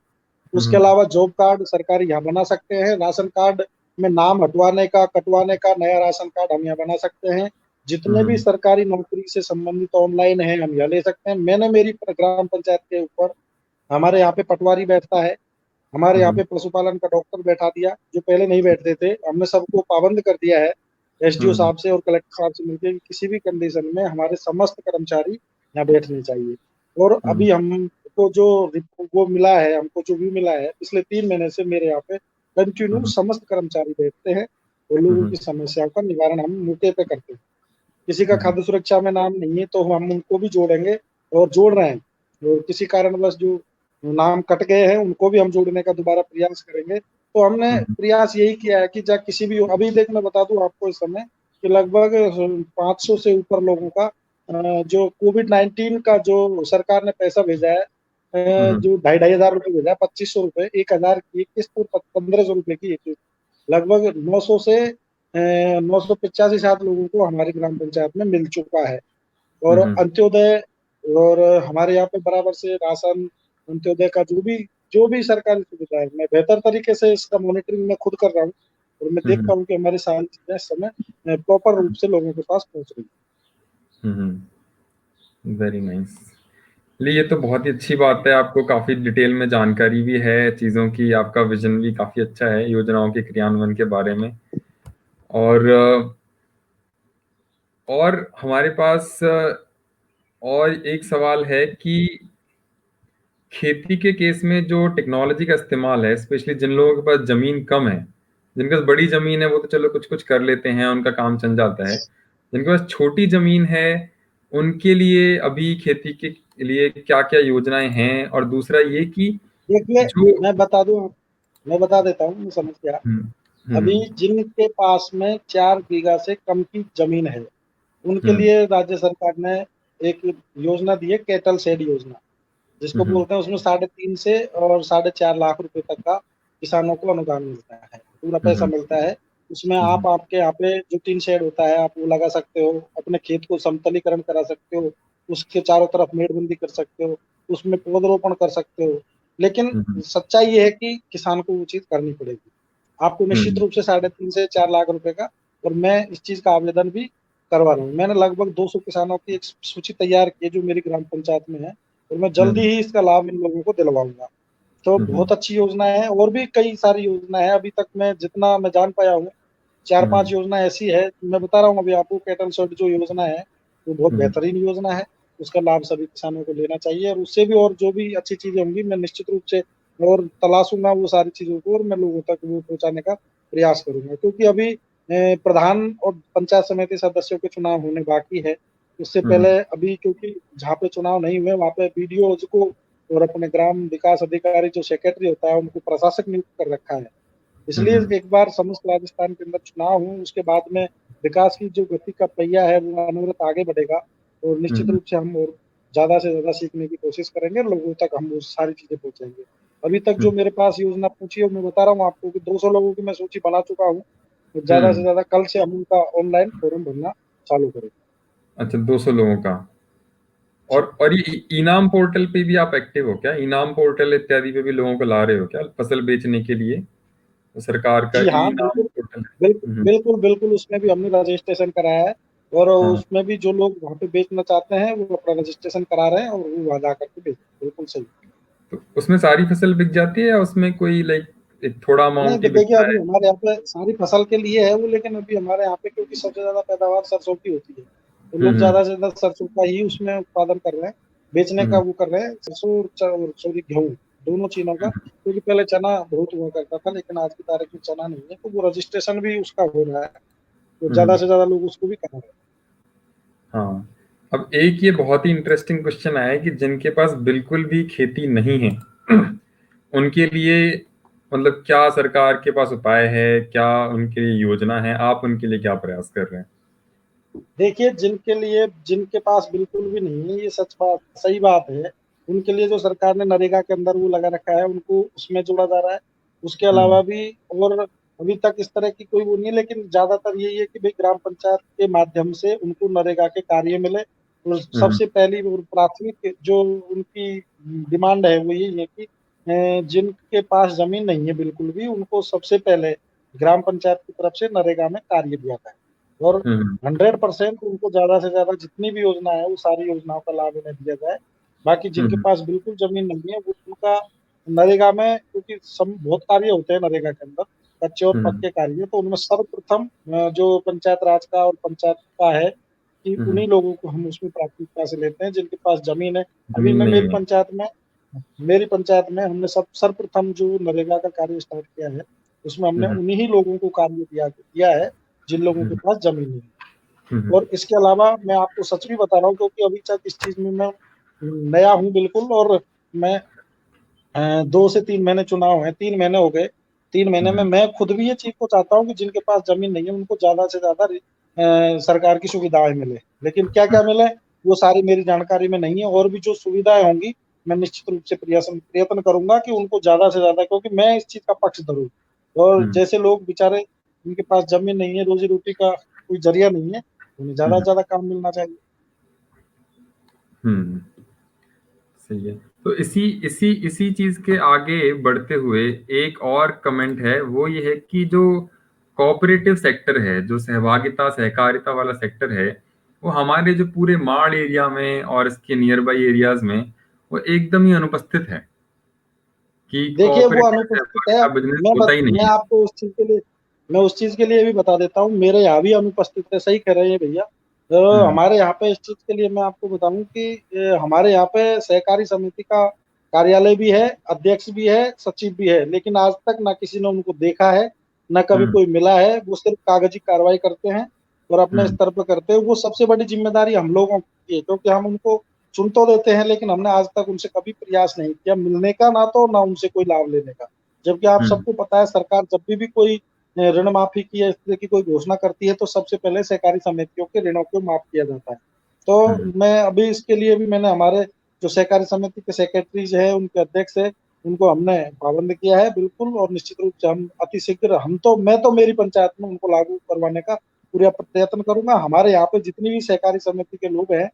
उसके हम्म, अलावा जॉब कार्ड सरकारी यहाँ बना सकते हैं। राशन कार्ड में नाम हटवाने का, कटवाने का नया राशन कार्ड हम यहाँ बना सकते हैं। जितने भी हम्म, सरकारी नौकरी से संबंधित ऑनलाइन है हम यहाँ ले सकते हैं। मैंने मेरी ग्राम पंचायत के ऊपर हमारे यहाँ पे पटवारी बैठता है, हमारे यहाँ हम्म, पे पशुपालन का डॉक्टर बैठा दिया, जो पहले नहीं बैठते थे। हमने सबको पाबंद कर दिया है SDO हम्म, साहब से और कलेक्टर साहब से मिलकर कि किसी भी कंडीशन में हमारे समस्त कर्मचारी यहाँ बैठने चाहिए। और हम्म, अभी हमको जो वो मिला है, हमको जो भी मिला है पिछले 3 महीने से मेरे यहाँ पे कंटिन्यू हम्म, समस्त कर्मचारी बैठते हैं और लोगों हम्म, की समस्याओं का निवारण हम मौके पे करते हैं। किसी का हम्म, खाद्य सुरक्षा में नाम नहीं है तो हम उनको भी जोड़ेंगे और जोड़ रहे हैं। और किसी कारणवश जो नाम कट गए हैं उनको भी हम जोड़ने का दोबारा प्रयास करेंगे। तो हमने हम्म, प्रयास यही किया है कि जब किसी भी, अभी देख मैं बता दूं आपको इस समय कि लगभग 500 से ऊपर लोगों का जो कोविड-19 का जो सरकार ने पैसा भेजा है, हम्म, जो 2,500 रुपए भेजा है, 2500 रुपए, 1,000 की एक किस्त और 1,500 रुपए की एक किस्त, लगभग 900 से 985 शायद लोगों को हमारी ग्राम पंचायत में मिल चुका है। और हम्म, अंत्योदय और हमारे यहाँ पे बराबर से राशन, अंत्योदय का जो भी सरकारी सुविधा है, मैं बेहतर तरीके से इसका मॉनिटरिंग मैं खुद कर रहा हूँ। और मैं देखता हम्म, हूँ कि हमारी सारी चीजें इस समय प्रॉपर रूप से लोगों के पास पहुंच रही वेरी नाइस। ये तो बहुत ही अच्छी बात है, आपको काफी डिटेल में जानकारी भी है चीजों की, आपका विजन भी काफी अच्छा है योजनाओं के क्रियान्वयन के बारे में। और और हमारे पास और एक सवाल है कि खेती के केस में जो टेक्नोलॉजी का इस्तेमाल है, स्पेशली जिन लोगों के पास जमीन कम है, जिनके पास बड़ी जमीन है वो तो चलो कुछ कुछ कर लेते हैं, उनका काम चल जाता है। जिनके पास छोटी जमीन है उनके लिए अभी खेती के लिए क्या क्या योजनाएं हैं? और दूसरा ये कि है। देखिए जो मैं बता दूं, मैं बता देता हूँ, मैं समझ गया। हम्म, अभी हम्म, जिनके पास में 4 बीघा से कम की जमीन है उनके हम्म, लिए राज्य सरकार ने एक योजना दी है, कैटल शेड योजना, जिसको हम्म, बोलते हैं। उसमें 3.5 से और 4.5 लाख रुपए तक का किसानों को अनुदान मिलता है, पूरा पैसा हम्म, मिलता है। उसमें हम्म, आप, आपके यहाँ पे जो टीन शेड होता है आप वो लगा सकते हो, अपने खेत को समतलीकरण करा सकते हो, उसके चारों तरफ मेड़बंदी कर सकते हो, उसमें पौधरोपण कर सकते हो। लेकिन हम्म, सच्चाई ये है कि किसान को वो चीज करनी पड़ेगी आपको निश्चित हम्म, रूप से 3.5 से 4 लाख रुपए का। और मैं इस चीज का आवेदन भी करवा रहा हूँ। मैंने लगभग 200 किसानों की एक सूची तैयार की है जो मेरी ग्राम पंचायत में है, और मैं जल्दी हम्म, ही इसका लाभ इन लोगों को दिलवाऊंगा। तो हम्म, बहुत अच्छी योजना है, और भी कई सारी योजना है। अभी तक मैं जितना मैं जान पाया हूँ, चार हम्म, पांच योजना ऐसी है, मैं बता रहा हूँ अभी आपको। कैटल शेड जो योजना है वो बहुत हम्म, बेहतरीन योजना है, उसका लाभ सभी किसानों को लेना चाहिए। और उससे भी और जो भी अच्छी चीजें होंगी मैं निश्चित रूप से और तलाशूंगा वो सारी चीजों को और मैं लोगों तक वो पहुंचाने का प्रयास करूंगा, क्योंकि अभी प्रधान और पंचायत समिति सदस्यों के चुनाव होने बाकी है। उससे पहले अभी, क्योंकि जहाँ पे चुनाव नहीं हुए वहाँ पे बीडीओ को और अपने ग्राम विकास अधिकारी जो सेक्रेटरी होता है उनको प्रशासक नियुक्त कर रखा है। इसलिए एक बार समस्त राजस्थान के अंदर चुनाव हो, उसके बाद में विकास की जो गति का पहिया है वो अनवरत आगे बढ़ेगा और निश्चित रूप से हम और ज्यादा से ज्यादा सीखने की कोशिश करेंगे और लोगों तक हम वो सारी चीजें पहुंचाएंगे। अभी तक जो मेरे पास योजना पहुंची है मैं बता रहा हूँ आपको कि 200 लोगों की मैं सूची बना चुका हूँ। तो ज्यादा से ज्यादा कल से हम उनका ऑनलाइन फॉर्म भरना चालू करेंगे। अच्छा, 200 लोगों का। और ये इनाम पोर्टल पे भी आप एक्टिव हो क्या? इनाम पोर्टल इत्यादि पे भी लोगों को ला रहे हो क्या फसल बेचने के लिए? तो सरकार का जी ई हाँ, इनाम बिल्कुल पोर्टल। बिल्कुल बिल्कुल बिल्कुल, उसमें भी हमने रजिस्ट्रेशन कराया है और हाँ, उसमें भी जो लोग वहाँ पे बेचना चाहते हैं वो अपना रजिस्ट्रेशन करा रहे हैं और वो वहाँ जा करके बेच, बिल्कुल सही। तो उसमें सारी फसल बिक जाती है या उसमें कोई लाइक एक थोड़ा नहीं, अमाउंट ही देखिए बिकता अभी है? हमारे यहाँ पे सारी फसल के लिए है वो, लेकिन अभी हमारे यहाँ पे क्योंकि सबसे ज्यादा पैदावार सरसों की होती है तो लोग हम्म ज्यादा से ज्यादा सरसों का ही उसमें उत्पादन कर रहे हैं, बेचने का हम्म वो कर रहे हैं। सरसों और सॉरी गेहूँ, दोनों चीजों का, क्योंकि पहले चना बहुत हुआ करता था लेकिन आज की तारीख में चना नहीं है, तो वो रजिस्ट्रेशन भी उसका हो रहा है तो ज्यादा हम्म, से ज्यादा लोग उसको भी करा रहे हाँ। अब एक ये बहुत ही इंटरेस्टिंग क्वेश्चन आया है कि जिनके पास बिल्कुल भी खेती नहीं है उनके लिए मतलब क्या सरकार के पास उपाय है, क्या उनके लिए योजना है, आप उनके लिए क्या प्रयास कर रहे हैं? हैं। देखिए, जिनके पास बिल्कुल भी नहीं है, ये सही बात है, उनके लिए जो सरकार ने नरेगा के अंदर वो लगा रखा है उनको उसमें जोड़ा जा रहा है। उसके हम्म अलावा भी और अभी तक इस तरह की कोई वो नहीं है, लेकिन ज्यादातर यही है कि भाई ग्राम पंचायत के माध्यम से उनको नरेगा के कार्य मिले। और हम्म सबसे पहली और प्राथमिक जो उनकी डिमांड है वो यही है कि जिनके पास जमीन नहीं है बिल्कुल भी, उनको सबसे पहले ग्राम पंचायत की तरफ से नरेगा में कार्य दिया जाए और हम्म 100% उनको ज्यादा से ज्यादा जितनी भी योजना है वो सारी योजनाओं का लाभ उन्हें दिया जाए। बाकी जिनके हम्म पास बिल्कुल जमीन नहीं है वो उनका नरेगा में, क्योंकि सब बहुत कार्य होते हैं नरेगा के अंदर, कच्चे और हम्म पक्के कार्य, तो उनमें सर्वप्रथम जो पंचायत राज का और पंचायत का है कि हम्म उन्हीं लोगों को हम उसमें प्राथमिकता से लेते हैं जिनके पास जमीन है। अभी जमीन मैं नहीं है। मेरी पंचायत में हमने सब सर्वप्रथम जो नरेगा का कार्य स्टार्ट किया है उसमें हमने हम्म उन्हीं ही लोगों को कार्य दिया दिया है जिन लोगों के हम्म पास जमीन नहीं है। हम्म और इसके अलावा मैं आपको सच भी बता रहा हूँ, क्योंकि अभी तक इस चीज में मैं नया हूँ बिल्कुल, और मैं 2 से 3 महीने चुनाव है, 3 महीने हो गए, 3 महीने में हम्म मैं खुद भी ये चीज को चाहता हूँ कि जिनके पास जमीन नहीं है उनको ज्यादा से ज्यादा सरकार की सुविधाएं मिले, लेकिन क्या क्या मिले वो सारी मेरी जानकारी में नहीं है। और भी जो सुविधाएं होंगी मैं निश्चित रूप से प्रयत्न प्रयत्न करूंगा कि उनको ज्यादा से ज्यादा, क्योंकि मैं इस चीज का पक्षधर हूँ। और हम्म जैसे लोग बेचारे जिनके पास जमीन नहीं है, रोजी रोटी का कोई जरिया नहीं है, उन्हें ज्यादा से हम्म ज्यादा काम मिलना चाहिए। हम्म, सही है। तो इसी इसी इसी चीज के आगे बढ़ते हुए एक और कमेंट है, वो ये है कि जो कोऑपरेटिव सेक्टर है, जो सहभागिता सहकारिता वाला सेक्टर है, वो हमारे जो पूरे माड़ एरिया में और इसके नियर बाई एरियाज में वो एकदम ही अनुपस्थित है कि देखिए वो कोऑपरेटिव अनुपस्थित है। सहभागिता बिजनेस होता ही मैं नहीं है। आपको उस चीज के लिए भी बता देता हूँ, मेरे यहाँ भी अनुपस्थित है, सही कह रहे हैं भैया। तो हम्म हमारे यहाँ पे इस चीज के लिए मैं आपको बताऊं कि हमारे यहाँ पे सहकारी समिति का कार्यालय भी है, अध्यक्ष भी है, सचिव भी है, लेकिन आज तक ना किसी ने उनको देखा है, ना कभी हम्म कोई मिला है। वो सिर्फ कागजी कार्रवाई करते हैं और अपने हम्म स्तर पर करते हैं। वो सबसे बड़ी जिम्मेदारी हम लोगों की है, क्योंकि हम उनको चुन तो देते हैं लेकिन हमने आज तक उनसे कभी प्रयास नहीं किया मिलने का, ना तो ना उनसे कोई लाभ लेने का। जबकि आप हम्म सबको पता है सरकार जब भी कोई ऋण माफी की या इस तरह की कोई घोषणा करती है तो सबसे पहले सहकारी समितियों के ऋणों को माफ किया जाता है। तो हम्म मैं अभी इसके लिए भी मैंने हमारे जो सहकारी समिति के सेक्रेटरीज है, उनके अध्यक्ष है, उनको हमने पाबंद किया है बिल्कुल। और निश्चित रूप से हम अतिशीघ्र मैं तो मेरी पंचायत में उनको लागू करवाने का पूरा प्रयत्न करूंगा। हमारे यहाँ पे जितनी भी सहकारी समिति के लोग हैं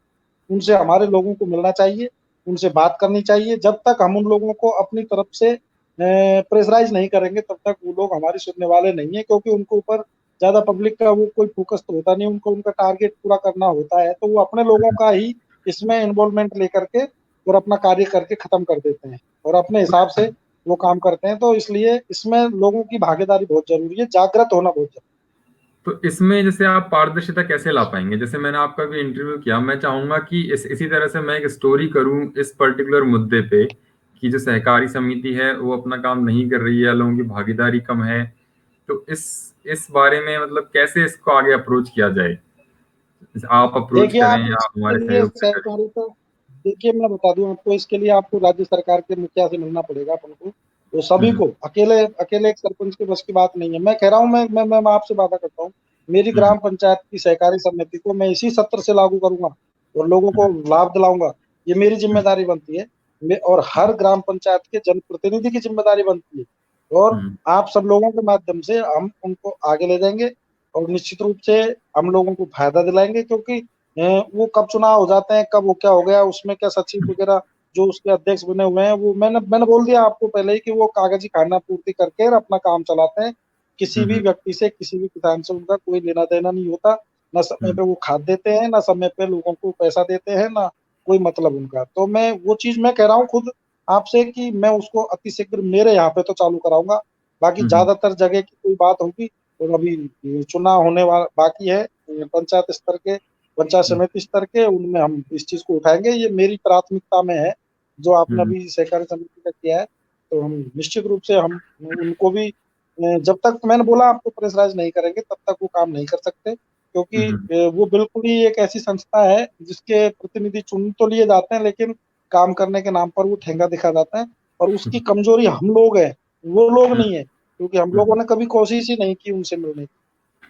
उनसे हमारे लोगों को मिलना चाहिए, उनसे बात करनी चाहिए। जब तक हम उन लोगों को अपनी तरफ से प्रेशराइज नहीं करेंगे तब तक वो लोग हमारी सुनने वाले नहीं है, क्योंकि उनको ऊपर ज्यादा पब्लिक का वो कोई फोकस तो होता नहीं, उनको उनका टारगेट पूरा करना होता है, तो वो अपने लोगों का ही इसमें इन्वॉल्वमेंट लेकर के और अपना कार्य करके खत्म कर देते हैं और अपने हिसाब से वो काम करते हैं। तो इसलिए इसमें लोगों की भागीदारी बहुत जरूरी है, जागृत होना बहुत जरूरी तो इसमें जैसे आप पारदर्शिता कैसे ला पाएंगे? जैसे मैंने आपका भी इंटरव्यू किया, मैं चाहूंगा कि इसी तरह से मैं एक स्टोरी करूं इस पर्टिकुलर मुद्दे पे कि जो सहकारी समिति है वो अपना काम नहीं कर रही है, लोगों की भागीदारी कम है, तो इस बारे में मतलब कैसे इसको आगे अप्रोच किया जाए? आप अप्रोच देखिए करें आप या इसके हमारे लिए सहयोग से करें? सहकारी तो, देखिए मैं बता दूं आपको, इसके लिए आपको राज्य सरकार के मुखिया से मिलना पड़ेगा अपन को। तो सभी हम्म, को, अकेले अकेले एक सरपंच के बस की बात नहीं है। मैं कह रहा हूँ, मैं आपसे वादा करता हूँ, मेरी हम्म, ग्राम पंचायत की सहकारी समिति को मैं इसी सत्र से लागू करूंगा और लोगों को हम्म, लाभ दिलाऊंगा। ये मेरी हम्म, जिम्मेदारी बनती है। और हर ग्राम पंचायत के जनप्रतिनिधि की जिम्मेदारी बनती है। और हम्म, आप सब लोगों के माध्यम से हम उनको आगे ले जाएंगे और निश्चित रूप से हम लोगों को फायदा दिलाएंगे। क्योंकि वो कब चुनाव हो जाते हैं, कब वो क्या हो गया, उसमें क्या सचिव वगैरह जो उसके अध्यक्ष बने हुए हैं, वो मैंने बोल दिया आपको पहले ही कि वो कागजी खाना पूर्ति करके और अपना काम चलाते हैं। किसी भी हम्म, व्यक्ति से, किसी भी किसान से उनका कोई लेना देना नहीं होता। ना समय हम्म, पे वो खाद देते हैं, ना समय पे लोगों को पैसा देते हैं, ना कोई मतलब उनका। तो मैं वो चीज मैं कह रहा हूँ खुद आपसे कि मैं उसको अतिशीघ्र मेरे यहाँ पे तो चालू कराऊंगा। बाकी हम्म, ज्यादातर जगह की कोई बात होगी और अभी चुनाव होने वाला बाकी है पंचायत स्तर के, पंचायत हम्म, समिति स्तर के, उनमें हम इस चीज को उठाएंगे। ये मेरी प्राथमिकता में है जो आपने हम्म, अभी सहकारी समिति का किया है। तो हम निश्चित रूप से हम उनको भी जब तक मैंने बोला आपको प्रेशराइज नहीं करेंगे तब तक वो काम नहीं कर सकते। क्योंकि हम्म, वो बिल्कुल ही एक ऐसी संस्था है जिसके प्रतिनिधि चुन तो लिए जाते हैं, लेकिन काम करने के नाम पर वो ठेंगा दिखा जाता है। और उसकी कमजोरी हम लोग हैं, वो लोग नहीं है। क्योंकि हम लोगों ने कभी कोशिश ही नहीं की उनसे मिलने की।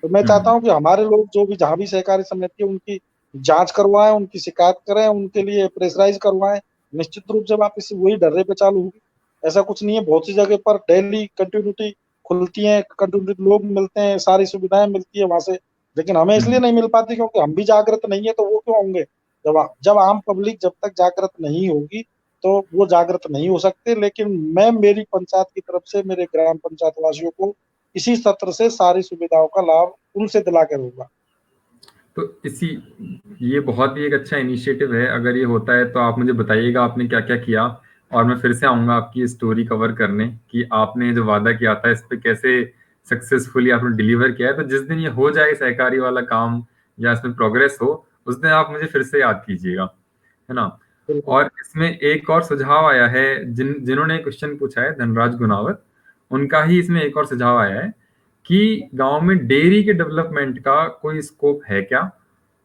तो मैं चाहता हम्म, हूँ कि हमारे लोग जो भी जहाँ भी सहकारी समिति है उनकी जांच करवाएं, उनकी शिकायत करें, उनके लिए प्रेशराइज करवाएं। निश्चित रूप से वापस वही डर्रे पे चालू होगी। ऐसा कुछ नहीं है, बहुत सी जगह पर डेली कंटिन्यूटी खुलती है, कंटिन्यूटी लोग मिलते हैं, सारी सुविधाएं मिलती है वहां से। लेकिन हमें इसलिए हम्म, नहीं मिल पाती क्योंकि हम भी जागृत नहीं है। तो वो क्यों होंगे? जब आम पब्लिक जब तक जागृत नहीं होगी तो वो जागृत नहीं हो सकते। लेकिन मैं मेरी पंचायत की तरफ से मेरे ग्राम पंचायत वासियों को इसी सत्र से सारी सुविधाओं का लाभ उनसे दिला के दूंगा। तो ये बहुत ही एक अच्छा इनिशिएटिव है। अगर ये होता है तो आप मुझे बताइएगा आपने क्या क्या किया, और मैं फिर से आऊंगा आपकी स्टोरी कवर करने कि आपने जो वादा किया था इस पे कैसे सक्सेसफुली आपने डिलीवर किया है। तो जिस दिन ये हो जाए सहकारी वाला काम या इसमें प्रोग्रेस हो, उस दिन आप मुझे फिर से याद कीजिएगा, है ना? बिल्कुल। और इसमें एक और सुझाव आया है, जिन्होंने क्वेश्चन पूछा है, धनराज गुनावत, उनका ही इसमें एक और सुझाव आया है कि गांव में डेयरी के डेवलपमेंट का कोई स्कोप है क्या?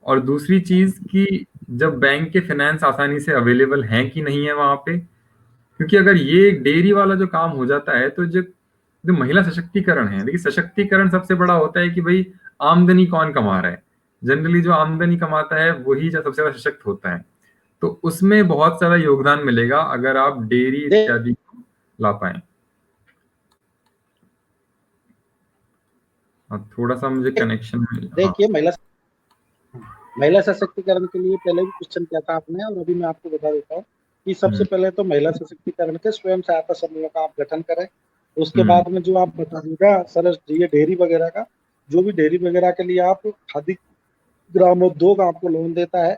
और दूसरी चीज कि जब बैंक के फाइनेंस आसानी से अवेलेबल हैं कि नहीं है वहां पे, क्योंकि अगर ये डेयरी वाला जो काम हो जाता है तो जो जो महिला सशक्तिकरण है, देखिए सशक्तिकरण सबसे बड़ा होता है कि भाई आमदनी कौन कमा रहा है। जनरली जो आमदनी कमाता है वही जो सबसे ज्यादा सशक्त होता है। तो उसमें बहुत सारा योगदान मिलेगा अगर आप डेयरी दे, इत्यादि को ला पाए। अब थोड़ा सा मुझे कनेक्शन में, हाँ। देखिए महिला सशक्तिकरण के लिए पहले भी क्वेश्चन किया था आपने और अभी मैं आपको बता देता हूँ कि सबसे हम्म, पहले तो महिला सशक्तिकरण के स्वयं सहायता समूहों का आप गठन करें। उसके हम्म, बाद में जो आप बताइएगा सर, ये डेयरी वगैरह का, जो भी डेयरी वगैरह के लिए आप खादी ग्रामोद्योग आपको लोन देता है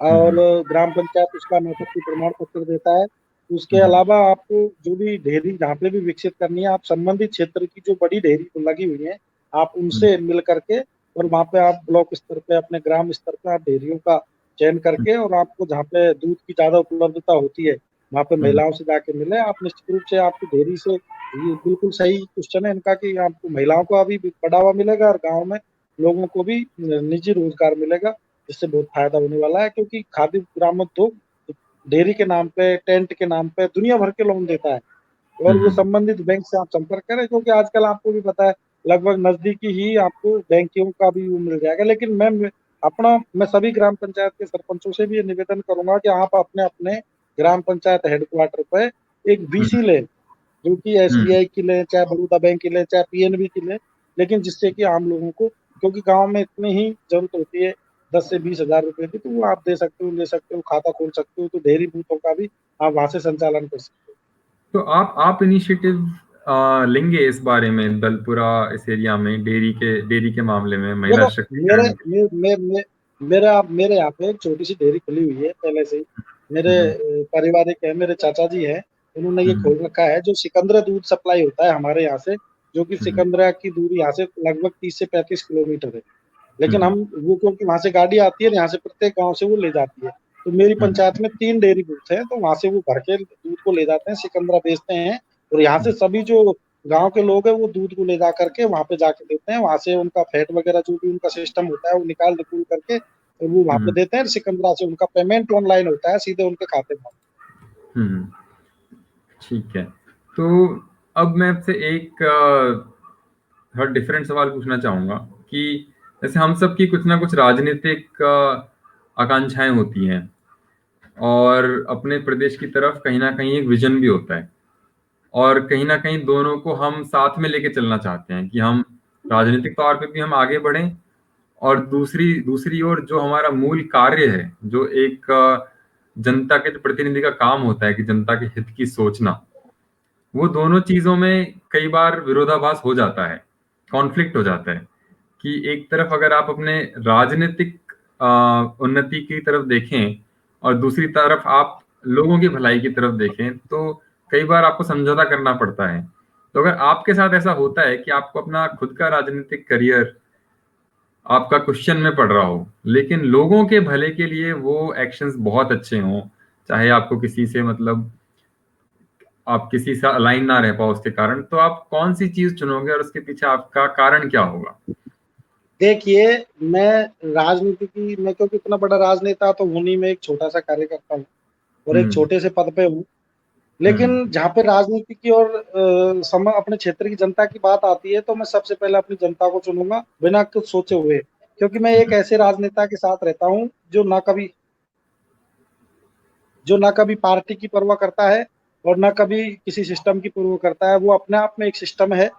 और हम्म, ग्राम पंचायत उसका अनुपत्ति प्रमाण पत्र देता है। उसके हम्म, अलावा आपको जो भी डेयरी जहाँ पे भी विकसित करनी है, आप संबंधित क्षेत्र की जो बड़ी डेयरी लगी हुई है आप हम्म, उनसे मिल करके, और वहाँ पे आप ब्लॉक स्तर पे, अपने ग्राम स्तर पे आप डेयरियों का चयन करके, और आपको जहाँ पे दूध की ज्यादा उपलब्धता होती है वहाँ पे हम्म, महिलाओं से जाके मिले आप। निश्चित रूप से आपकी डेयरी से, ये बिल्कुल सही क्वेश्चन है इनका कि आपको महिलाओं को अभी भी बढ़ावा मिलेगा और गाँव में लोगों को भी निजी रोजगार मिलेगा, जिससे बहुत फायदा होने वाला है। क्योंकि खादी ग्रामोद्योग डेयरी के नाम पे, टेंट के नाम पे दुनिया भर के लोन देता है। और वो हम्म, संबंधित बैंक से आप संपर्क करें, क्योंकि आजकल आपको भी पता है लगभग नजदीकी ही आपको बैंकों का भी वो मिल जाएगा। लेकिन मैं सभी ग्राम पंचायत के सरपंचों से भी ये निवेदन करूंगा कि आप अपने अपने ग्राम पंचायत हेडक्वार्टर पे एक बीसी हम्म, लें, जो कि हम्म। एसबीआई की ले, चाहे बड़ौदा बैंक की ले, चाहे पीएनबी की ले। लेकिन जिससे कि आम लोगों को, क्योंकि गांव में इतनी ही जरूरत होती है 10 से 20 हजार रुपए की, तो वो आप दे सकते हो, ले सकते हो, खाता खोल सकते हो। तो डेयरी बूथों का भी आप वहां से संचालन कर सकते हो। तो आप इनिशिएटिव लेंगे इस बारे में दलपुरा, इस एरिया में डेयरी के मामले में महिला देखो सशक्तिकरण के मेरे यहाँ पे एक छोटी सी डेयरी खुली हुई है पहले से ही। मेरे लिए? पारिवारिक है, मेरे चाचा जी हैं, उन्होंने ये हम्म, खोल रखा है। जो सिकंदरा दूध सप्लाई होता है हमारे यहाँ से, जो कि हम्म, सिकंदरा की दूरी यहाँ से लगभग 30 से 35 किलोमीटर है। लेकिन हम्म, हम वो, क्योंकि वहां से गाड़ी आती है, यहाँ से प्रत्येक गांव से वो ले जाती है। तो मेरी पंचायत में 3 डेयरी बूथ है, तो वहाँ से वो भर के दूध को ले जाते हैं, सिकंदरा बेचते हैं और यहाँ से सभी जो गाँव के लोग हैं वो दूध को ले जा करके वहाँ पे जाके देते हैं। वहाँ से उनका फैट वगैरह जो भी उनका सिस्टम होता है वो निकाल-निकूल करके और वो वहाँ पे देते हैं। सिकंदरा से उनका पेमेंट ऑनलाइन होता है, सीधे उनके खाते में। ठीक है। तो अब मैं आपसे एक थोड़ा डिफरेंट सवाल पूछना चाहूंगा कि जैसे हम सब की कुछ ना कुछ राजनीतिक आकांक्षाएं होती हैं और अपने प्रदेश की तरफ कहीं ना कहीं एक विजन भी होता है और कहीं ना कहीं दोनों को हम साथ में लेके चलना चाहते हैं कि हम राजनीतिक तौर पे भी हम आगे बढ़ें और दूसरी दूसरी ओर जो हमारा मूल कार्य है, जो एक जनता के प्रतिनिधि का काम होता है कि जनता के हित की सोचना, वो दोनों चीजों में कई बार विरोधाभास हो जाता है, कॉन्फ्लिक्ट हो जाता है कि एक तरफ अगर आप अपने राजनीतिक उन्नति की तरफ देखें और दूसरी तरफ आप लोगों की भलाई की तरफ देखें तो कई बार आपको समझौता करना पड़ता है। तो अगर आपके साथ ऐसा होता है कि आपको अपना खुद का राजनीतिक करियर आपका क्वेश्चन में पड़ रहा हो लेकिन लोगों के भले के लिए वो एक्शंस बहुत अच्छे हों, चाहे आपको किसी से मतलब आप किसी से अलाइन ना रह पाओ उसके कारण, तो आप कौन सी चीज चुनोगे और उसके पीछे आपका कारण क्या होगा? देखिए, मैं क्योंकि इतना बड़ा राजनेता तो हूँ नहीं, मैं एक छोटा-सा कार्यकर्ता हूँ और एक छोटे से पद पे हूँ। लेकिन जहाँ पे राजनीति की और अपने क्षेत्र की जनता की बात आती है, तो मैं सबसे पहले अपनी जनता को चुनूँगा, बिना कुछ सोचे हुए। क्योंकि मैं एक ऐसे राजनेता के साथ रहता हूँ, जो ना कभी पार्टी की परवाह करता है और ना कभी किसी सिस्टम की परवाह करता है। वो अपने आप में एक सिस्टम है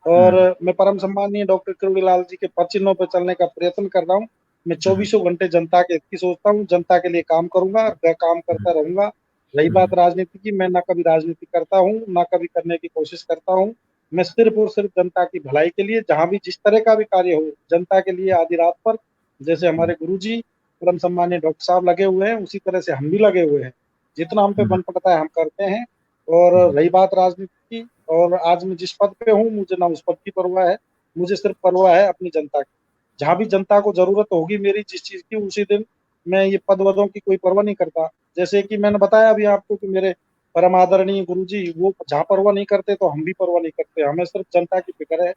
और मैं परम सम्माननीय डॉक्टर किरोड़ीलाल जी के पद चिन्हों पे चलने का प्रयत्न कर रहा हूँ। मैं चौबीसों घंटे जनता के हित की सोचता हूँ, जनता के लिए काम करूँगा, मैं काम करता रहूँगा। रही बात राजनीति की, मैं ना कभी राजनीति करता हूँ, ना कभी करने की कोशिश करता हूँ। मैं सिर्फ़ और सिर्फ़ जनता की भलाई के लिए, जहाँ भी जिस तरह का भी कार्य हो, जनता के लिए आधी रात पर, जैसे हमारे गुरुजी परम सम्माननीय डॉक्टर साहब लगे हुए हैं, उसी तरह से हम भी लगे हुए हैं। जितना हम पे बन पड़ता है हम करते हैं। और रही बात राजनीति की, और आज मैं जिस पद पे हूँ, मुझे ना उस पद की परवाह है, मुझे सिर्फ परवाह है अपनी जनता की। जहाँ भी जनता को ज़रूरत होगी मेरी जिस चीज़ की, उसी दिन मैं ये पद-वदों की कोई परवाह नहीं करता। जैसे कि मैंने बताया अभी आपको कि मेरे परम आदरणीय गुरुजी वो जहाँ परवाह नहीं करते, तो हम भी परवाह नहीं करते। हमें सिर्फ जनता की फ़िक्र है,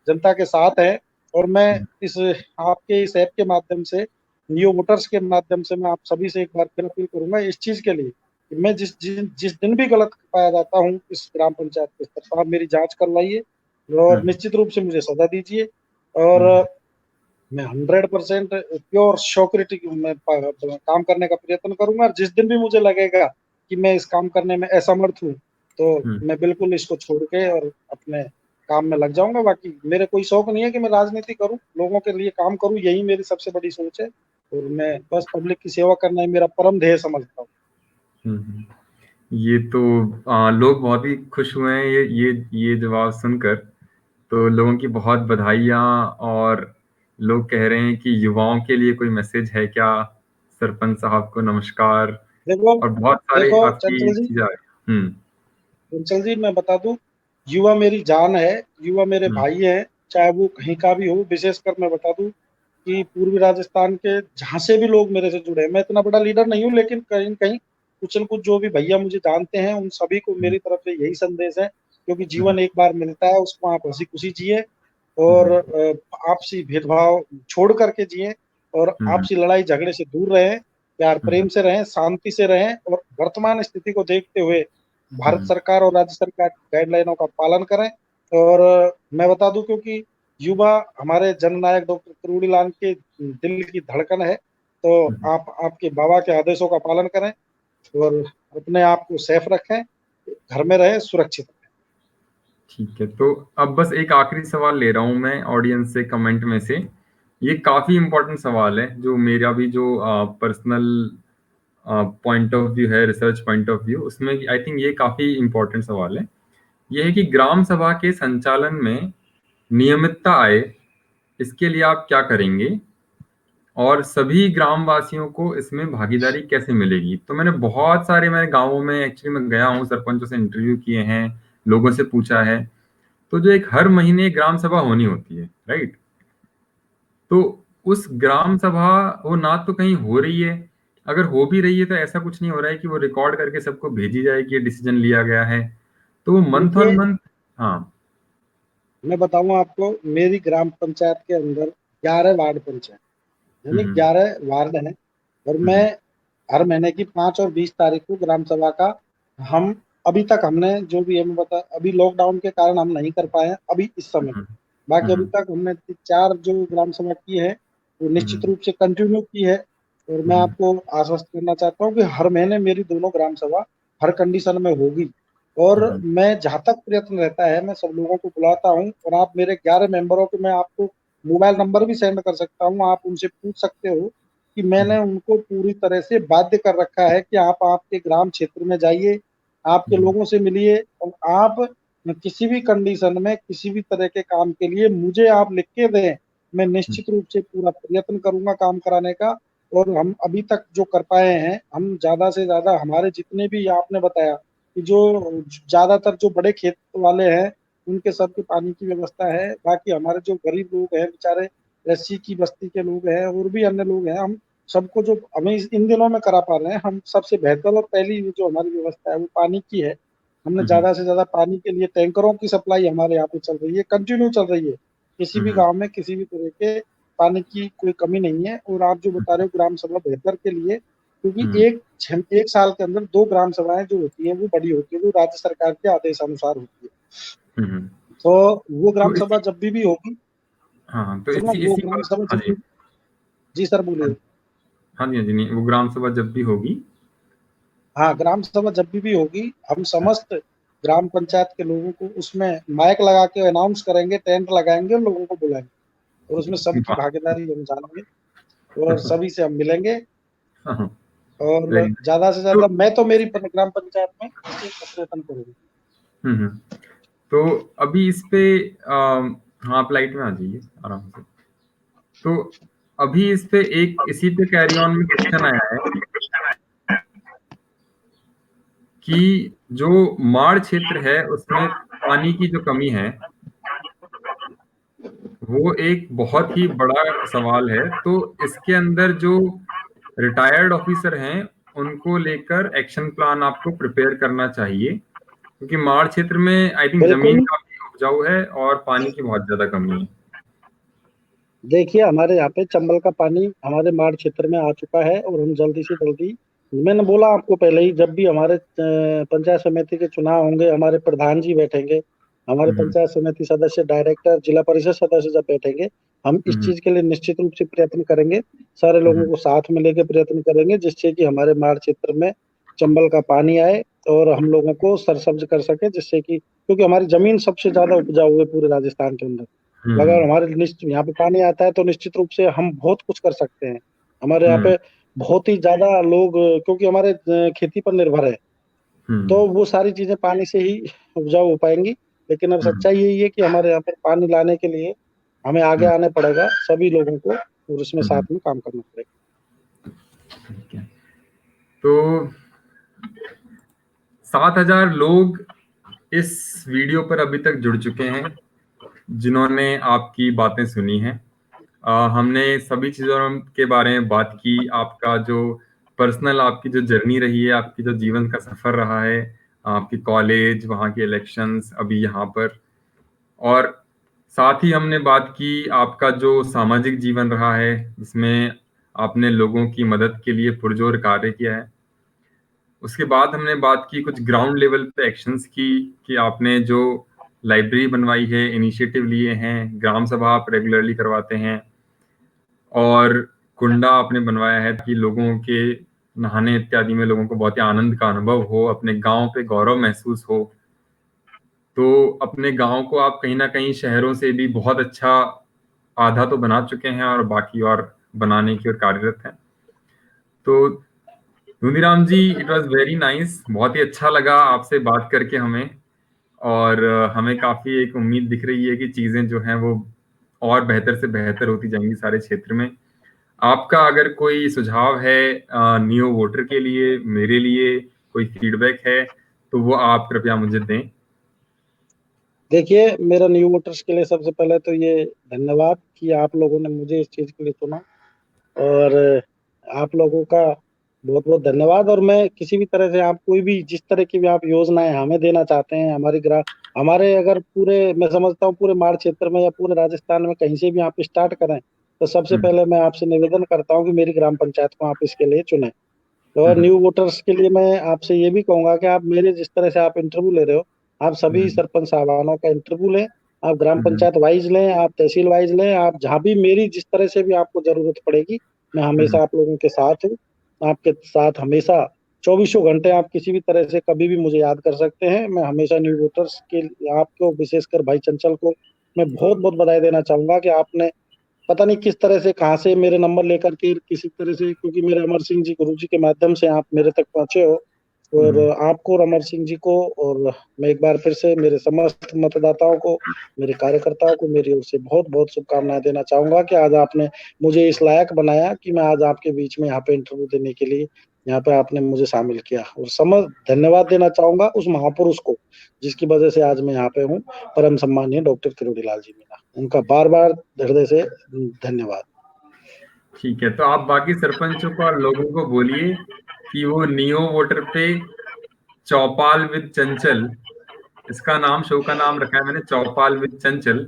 जनता के साथ है। और मैं इस आपके इस ऐप के माध्यम से, नियो वोटर्स के माध्यम से मैं आप सभी से एक बार फिर अपील करूँगा इस चीज़ के लिए कि मैं जिस दिन भी गलत पाया जाता हूँ इस ग्राम पंचायत के स्तर पर, आप मेरी जाँच करवाइए और निश्चित रूप से मुझे सज़ा दीजिए। और मैं 100% प्योर सिक्योरिटी में काम करने का प्रयत्न करूँगा। और जिस दिन भी मुझे लगेगा कि मैं इस काम करने में असमर्थ हूँ, तो मैं बिल्कुल इसको छोड़ के और अपने काम में लग जाऊँगा। बाकी मेरे कोई शौक नहीं है कि मैं राजनीति करूँ, लोगों के लिए काम करूँ, यही मेरी सबसे बड़ी सोच है। और मैं बस पब्लिक की सेवा करना ही मेरा परम ध्येय समझता हूँ। ये तो लोग बहुत ही खुश हुए हैं ये जवाब सुनकर। तो लोगों की बहुत बधाइयाँ और लोग कह रहे हैं कि युवाओं के लिए कोई मैसेज है क्या? सरपंच साहब को नमस्कार देखो और बहुत सारे देखो आपकी चंचल जी, चीज़ें आ रही हैं। चंचल जी मैं बता दूँ, युवा मेरी जान है, युवा मेरे भाई हैं, चाहे वो कहीं का भी हो। विशेषकर मैं बता दूँ कि पूर्वी राजस्थान के जहाँ से भी लोग मेरे से जुड़े हैं, मैं इतना बड़ा लीडर नहीं हूँ, लेकिन कहीं न कहीं कुछ न कुछ जो भी भैया मुझे जानते हैं, उन सभी को मेरी तरफ से यही संदेश है, क्योंकि जीवन एक बार मिलता है, उसको आप हँसी-खुशी जिए और आपसी भेदभाव छोड़ कर के जिएँ और आपसी लड़ाई-झगड़े से दूर रहें, प्यार-प्रेम से रहें, शांति से रहें और वर्तमान स्थिति को देखते हुए भारत सरकार और राज्य सरकार की गाइडलाइनों का पालन करें। और मैं बता दूँ, क्योंकि युवा हमारे जननायक डॉक्टर किरोड़ीलाल के दिल की धड़कन है, तो आप आपके बाबा के आदेशों का पालन करें और अपने आप को सेफ रखें, घर में रहें, सुरक्षित रहें। ठीक है, तो अब बस एक आखिरी सवाल ले रहा हूँ मैं ऑडियंस से, कमेंट में से। ये काफ़ी इम्पोर्टेंट सवाल है, जो मेरा भी जो पर्सनल पॉइंट ऑफ व्यू है, रिसर्च पॉइंट ऑफ व्यू, उसमें आई थिंक ये काफ़ी इम्पोर्टेंट सवाल है। ये है कि ग्राम सभा के संचालन में नियमितता आए, इसके लिए आप क्या करेंगे और सभी ग्रामवासियों को इसमें भागीदारी कैसे मिलेगी? तो मैंने गांवों में एक्चुअली मैं गया हूँ, सरपंचों से इंटरव्यू किए हैं, लोगों से पूछा है। तो जो एक हर महीने ग्राम सभा होनी होती है, राइट? तो उस ग्राम सभा वो ना तो कहीं हो रही है अगर हो भी रही है तो ऐसा कुछ नहीं हो रहा है कि वो रिकॉर्ड करके सबको भेजी जाए कि ये डिसीजन लिया गया है, तो वो मंथ ऑन देखिए, मंथ। हाँ। मैं बताऊँ आपको, मेरी ग्राम पंचायत के अंदर 11 वार्ड पंचायत, यानी हम्म 11 वार्ड हैं, और मैं हम्म हर महीने की 5 और 20 तारीख को ग्राम सभा का हम अभी तक हमने जो भी है मैं बता, अभी लॉकडाउन के कारण हम नहीं कर पाए हैं अभी इस समय। हम्म बाकी अभी हम्म तक हमने 4 जो ग्राम सभा की है, वो निश्चित हम्म रूप से कंटिन्यू की है। और मैं हम्म आपको आश्वस्त करना चाहता हूँ कि हर महीने मेरी दोनों ग्राम सभा हर कंडीशन में होगी। और हम्म मैं जहाँ तक प्रयत्न रहता है, मैं सब लोगों को बुलाता हूँ, और आप मेरे 11 मेंबरों के मैं आपको मोबाइल नंबर भी सेंड कर सकता हूँ, आप उनसे पूछ सकते हो कि मैंने उनको पूरी तरह से बाध्य कर रखा है कि आप आपके ग्राम क्षेत्र में जाइए, आपके हम्म लोगों से मिलिए, और आप किसी भी कंडीशन में किसी भी तरह के काम के लिए मुझे आप लिख के दें, मैं हम्म निश्चित रूप से पूरा प्रयत्न करूंगा काम कराने का। और हम अभी तक जो कर पाए हैं, हम ज्यादा से ज्यादा हमारे जितने भी आपने बताया कि जो ज्यादातर जो बड़े खेत वाले हैं, उनके सबके पानी की व्यवस्था है। बाकी हमारे जो गरीब लोग हैं बेचारे, एससी की बस्ती के लोग हैं और भी अन्य लोग हैं, हम सबको जो हमें इन दिनों में करा पा रहे हैं, हम सबसे बेहतर और पहली जो हमारी व्यवस्था है वो पानी की है। हमने हम्म ज्यादा से ज्यादा पानी के लिए टैंकरों की सप्लाई हमारे यहाँ पे चल रही है, कंटिन्यू चल रही है। किसी भी हम्म गांव में किसी भी तरह के पानी की कोई कमी नहीं है। और आप जो बता रहे हो ग्राम सभा बेहतर के लिए, क्योंकि हम्म एक साल के अंदर 2 ग्राम सभाएं जो होती हैं वो बड़ी होती है, वो राज्य सरकार के आदेशानुसार होती है। हम्म। तो वो तो ग्राम सभा इसी जब भी होगी, हाँ, तो सुनो, इसी वो इसी ग्राम बात। सभा हाँ जब जी। भी, जी सर हाँ बोलिए। हाँ जी, हाँ जी, नहीं, वो ग्राम सभा जब भी होगी। हाँ, ग्राम सभा जब भी होगी, हम हाँ समस्त ग्राम पंचायत के लोगों को उसमें माइक लगा के अनाउंस करेंगे, टेंट लगाएंगे और लोगों को बुलाएंगे, और उसमें सबकी वाह। भागीदारी हम जानेंगे और सभी से हम मिलेंगे। हाँ हाँ, और वेरी नाइस। ज्यादा से तो ज्यादा मैं तो मेरी ग्राम पंचायत में इसी का प्रयत्न करूंगा। हम्म। तो अभी इस पे हाँ, आप लाइट में आ जाइए आराम से। तो अभी इस पे एक इसी पे कैरी ऑन में क्वेश्चन आया है कि जो माड़ क्षेत्र है उसमें पानी की जो कमी है वो एक बहुत ही बड़ा सवाल है। तो इसके अंदर जो रिटायर्ड ऑफिसर हैं उनको लेकर एक्शन प्लान आपको प्रिपेयर करना चाहिए, क्योंकि माड़ क्षेत्र में आई थिंक जमीन बिल्कुल। काफी उपजाऊ है और पानी की बहुत ज्यादा कमी है। देखिए, हमारे यहाँ पे चंबल का पानी हमारे माड़ क्षेत्र में आ चुका है, और हम जल्दी से जल्दी, मैंने बोला आपको पहले ही, जब भी हमारे पंचायत समिति के चुनाव होंगे, हमारे प्रधान जी बैठेंगे, हमारे हम्म पंचायत समिति सदस्य, डायरेक्टर, जिला परिषद सदस्य जब बैठेंगे, हम इस हम्म चीज के लिए निश्चित रूप से प्रयत्न करेंगे। सारे लोगों हम्म को साथ में लेके प्रयत्न करेंगे, जिससे कि हमारे माड़ क्षेत्र में चंबल का पानी आए और हम लोगों को सरसब्ज कर सके, जिससे कि, क्योंकि हमारी जमीन सबसे ज्यादा उपजाऊ है पूरे राजस्थान के अंदर। अगर हम्म हमारे निश्चित यहाँ पे पानी आता है तो निश्चित रूप से हम बहुत कुछ कर सकते हैं। हमारे यहाँ हम्म पे बहुत ही ज्यादा लोग, क्योंकि हमारे खेती पर निर्भर है, हम्म तो वो सारी चीजें पानी से ही उपजाऊ हो पाएंगी। लेकिन अब हम्म सच्चाई यही है कि हमारे यहाँ पर पानी लाने के लिए हमें आगे हम्म आने पड़ेगा सभी लोगों को, और उसमें साथ हम्म, में काम करना पड़ेगा। ठीक है। तो 7,000 लोग इस वीडियो पर अभी तक जुड़ चुके हैं जिन्होंने आपकी बातें सुनी हैं। हमने सभी चीज़ों के बारे में बात की, आपका जो पर्सनल आपकी जो जर्नी रही है, आपकी जो जीवन का सफर रहा है, आपकी कॉलेज, वहाँ के इलेक्शंस, अभी यहाँ पर, और साथ ही हमने बात की आपका जो सामाजिक जीवन रहा है जिसमें आपने लोगों की मदद के लिए पुरजोर कार्य किया है। उसके बाद हमने बात की कुछ ग्राउंड लेवल पे एक्शंस की, कि आपने जो लाइब्रेरी बनवाई है, इनिशिएटिव लिए हैं, ग्राम सभा आप रेगुलरली करवाते हैं, और कुंडा आपने बनवाया है ताकि लोगों के नहाने इत्यादि में लोगों को बहुत ही आनंद का अनुभव हो, अपने गांव पे गौरव महसूस हो। तो अपने गांव को आप कहीं ना कहीं शहरों से भी बहुत अच्छा आधा तो बना चुके हैं और बाकी और बनाने की ओर कार्यरत हैं। तो धुंधीराम जी, इट वाज वेरी नाइस, बहुत ही अच्छा लगा आपसे बात करके हमें। और हमें काफी एक उम्मीद दिख रही है कि चीजें जो हैं वो और बेहतर से बेहतर होती जाएंगी सारे क्षेत्र में। आपका अगर कोई सुझाव है न्यू वोटर के लिए, मेरे लिए कोई फीडबैक है, तो वो आप कृपया मुझे दें। देखिए, मेरा न्यू वोटर्स के लिए सबसे पहले तो ये धन्यवाद कि आप लोगों ने मुझे इस चीज के लिए चुना, और आप लोगों का बहुत बहुत धन्यवाद। और मैं किसी भी तरह से आप कोई भी जिस तरह की भी आप योजनाएं हमें देना चाहते हैं, हमारे अगर पूरे, मैं समझता हूँ पूरे माड़ क्षेत्र में या पूरे राजस्थान में कहीं से भी आप स्टार्ट करें, तो सबसे हम्म, पहले मैं आपसे निवेदन करता हूँ कि मेरी ग्राम पंचायत को आप इसके लिए चुनें। और हम्म, न्यू वोटर्स के लिए मैं आपसे ये भी कहूंगा कि आप मेरे जिस तरह से आप इंटरव्यू ले रहे हो, आप सभी हम्म, सरपंच साहबानों का इंटरव्यू लें। आप ग्राम हम्म, पंचायत वाइज लें, आप तहसील वाइज लें, आप जहाँ भी मेरी जिस तरह से भी आपको जरूरत पड़ेगी, मैं हम्म, हमेशा आप लोगों के साथ हूँ। आपके साथ हमेशा चौबीसों घंटे आप किसी भी तरह से कभी भी मुझे याद कर सकते हैं। मैं हमेशा न्यू वोटर्स के आपको, विशेषकर भाई चंचल को मैं बहुत बहुत बधाई देना चाहूंगा कि आपने पता नहीं किस तरह से कहाँ से मेरे नंबर लेकर के किसी तरह से, क्योंकि मेरे अमर सिंह जी गुरु जी के माध्यम से आप मेरे तक पहुंचे हो। और हम्म, आपको और अमर सिंह जी को, और मैं एक बार फिर से मेरे समस्त मतदाताओं को, मेरे कार्यकर्ताओं को मेरी ओर से बहुत बहुत शुभकामनाएं देना चाहूंगा कि आज आपने मुझे इस लायक बनाया कि मैं आज आपके बीच में यहाँ पे इंटरव्यू देने के लिए, यहाँ पे आपने मुझे शामिल किया। और धन्यवाद देना चाहूंगा उस महापुरुष को जिसकी वजह से आज मैं यहाँ पे हूँ, परम सम्मानीय डॉक्टर किरोड़ी लाल जी मीणा। उनका बार बार हृदय से धन्यवाद। ठीक है। तो आप बाकी सरपंचों को और लोगों को बोलिए कि वो नियो वोटर पे चौपाल विद चंचल, इसका नाम, शो का नाम रखा है मैंने, चौपाल विद चंचल।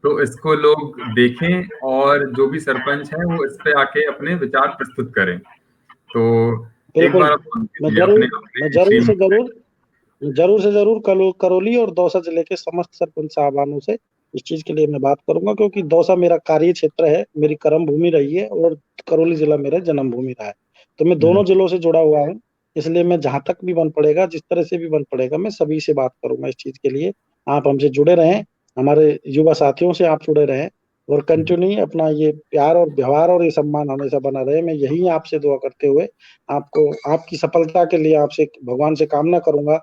तो इसको लोग देखें और जो भी सरपंच है वो इस पे आके अपने विचार प्रस्तुत करें। तो एक बिल्कुल। बार आप बोल मैं दीजिए अपने जरूर मैं अपने जरूर से श्रीमान। जरूर जरूर से जरूर करौली और दौसा जिले के समस्त सरपंच साहबानों से इस चीज के लिए मैं बात करूंगा, क्योंकि दौसा मेरा कार्य क्षेत्र है, मेरी कर्म भूमि रही है, और करौली जिला मेरा जन्म भूमि रहा है। तो मैं दोनों जिलों से जुड़ा हुआ हूँ। इसलिए मैं जहां तक भी बन पड़ेगा, जिस तरह से भी बन पड़ेगा, मैं सभी से बात करूंगा इस चीज के लिए। आप हमसे जुड़े रहें, हमारे युवा साथियों से आप जुड़े रहें, और कंटिन्यू अपना ये प्यार और व्यवहार और ये सम्मान हमेशा बना रहे। मैं यही आपसे दुआ करते हुए आपको, आपकी सफलता के लिए आपसे भगवान से कामना करूंगा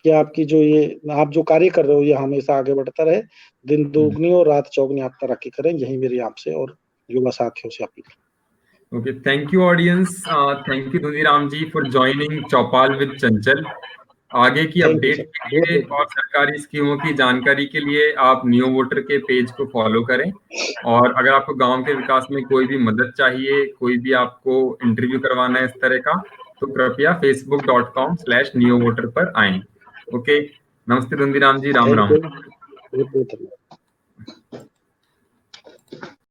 कि आपकी जो ये आप जो कार्य कर रहे हो ये हमेशा आगे बढ़ता रहे, दिन दोगुनी और रात चौगुनी आप तरक्की करें, यही मेरी आपसे और युवा साथियों से अपील। Okay, thank you audience, thank you Dhuniram ji for joining Chaupal with Chanchal. आगे की थैंक यू अपडेट सर, के बहुत लिए और बहुत सरकारी स्कीमों की जानकारी के लिए आप नियो वोटर के पेज को फॉलो करें। और अगर आपको गांव के विकास में कोई भी मदद चाहिए, कोई भी आपको इंटरव्यू करवाना है इस तरह का, तो कृपया facebook.com/neovoter पर आएं। ओके, नमस्ते धुंधीराम जी, राम थैंक राम। यू, बहुत बहुत धन्यवाद।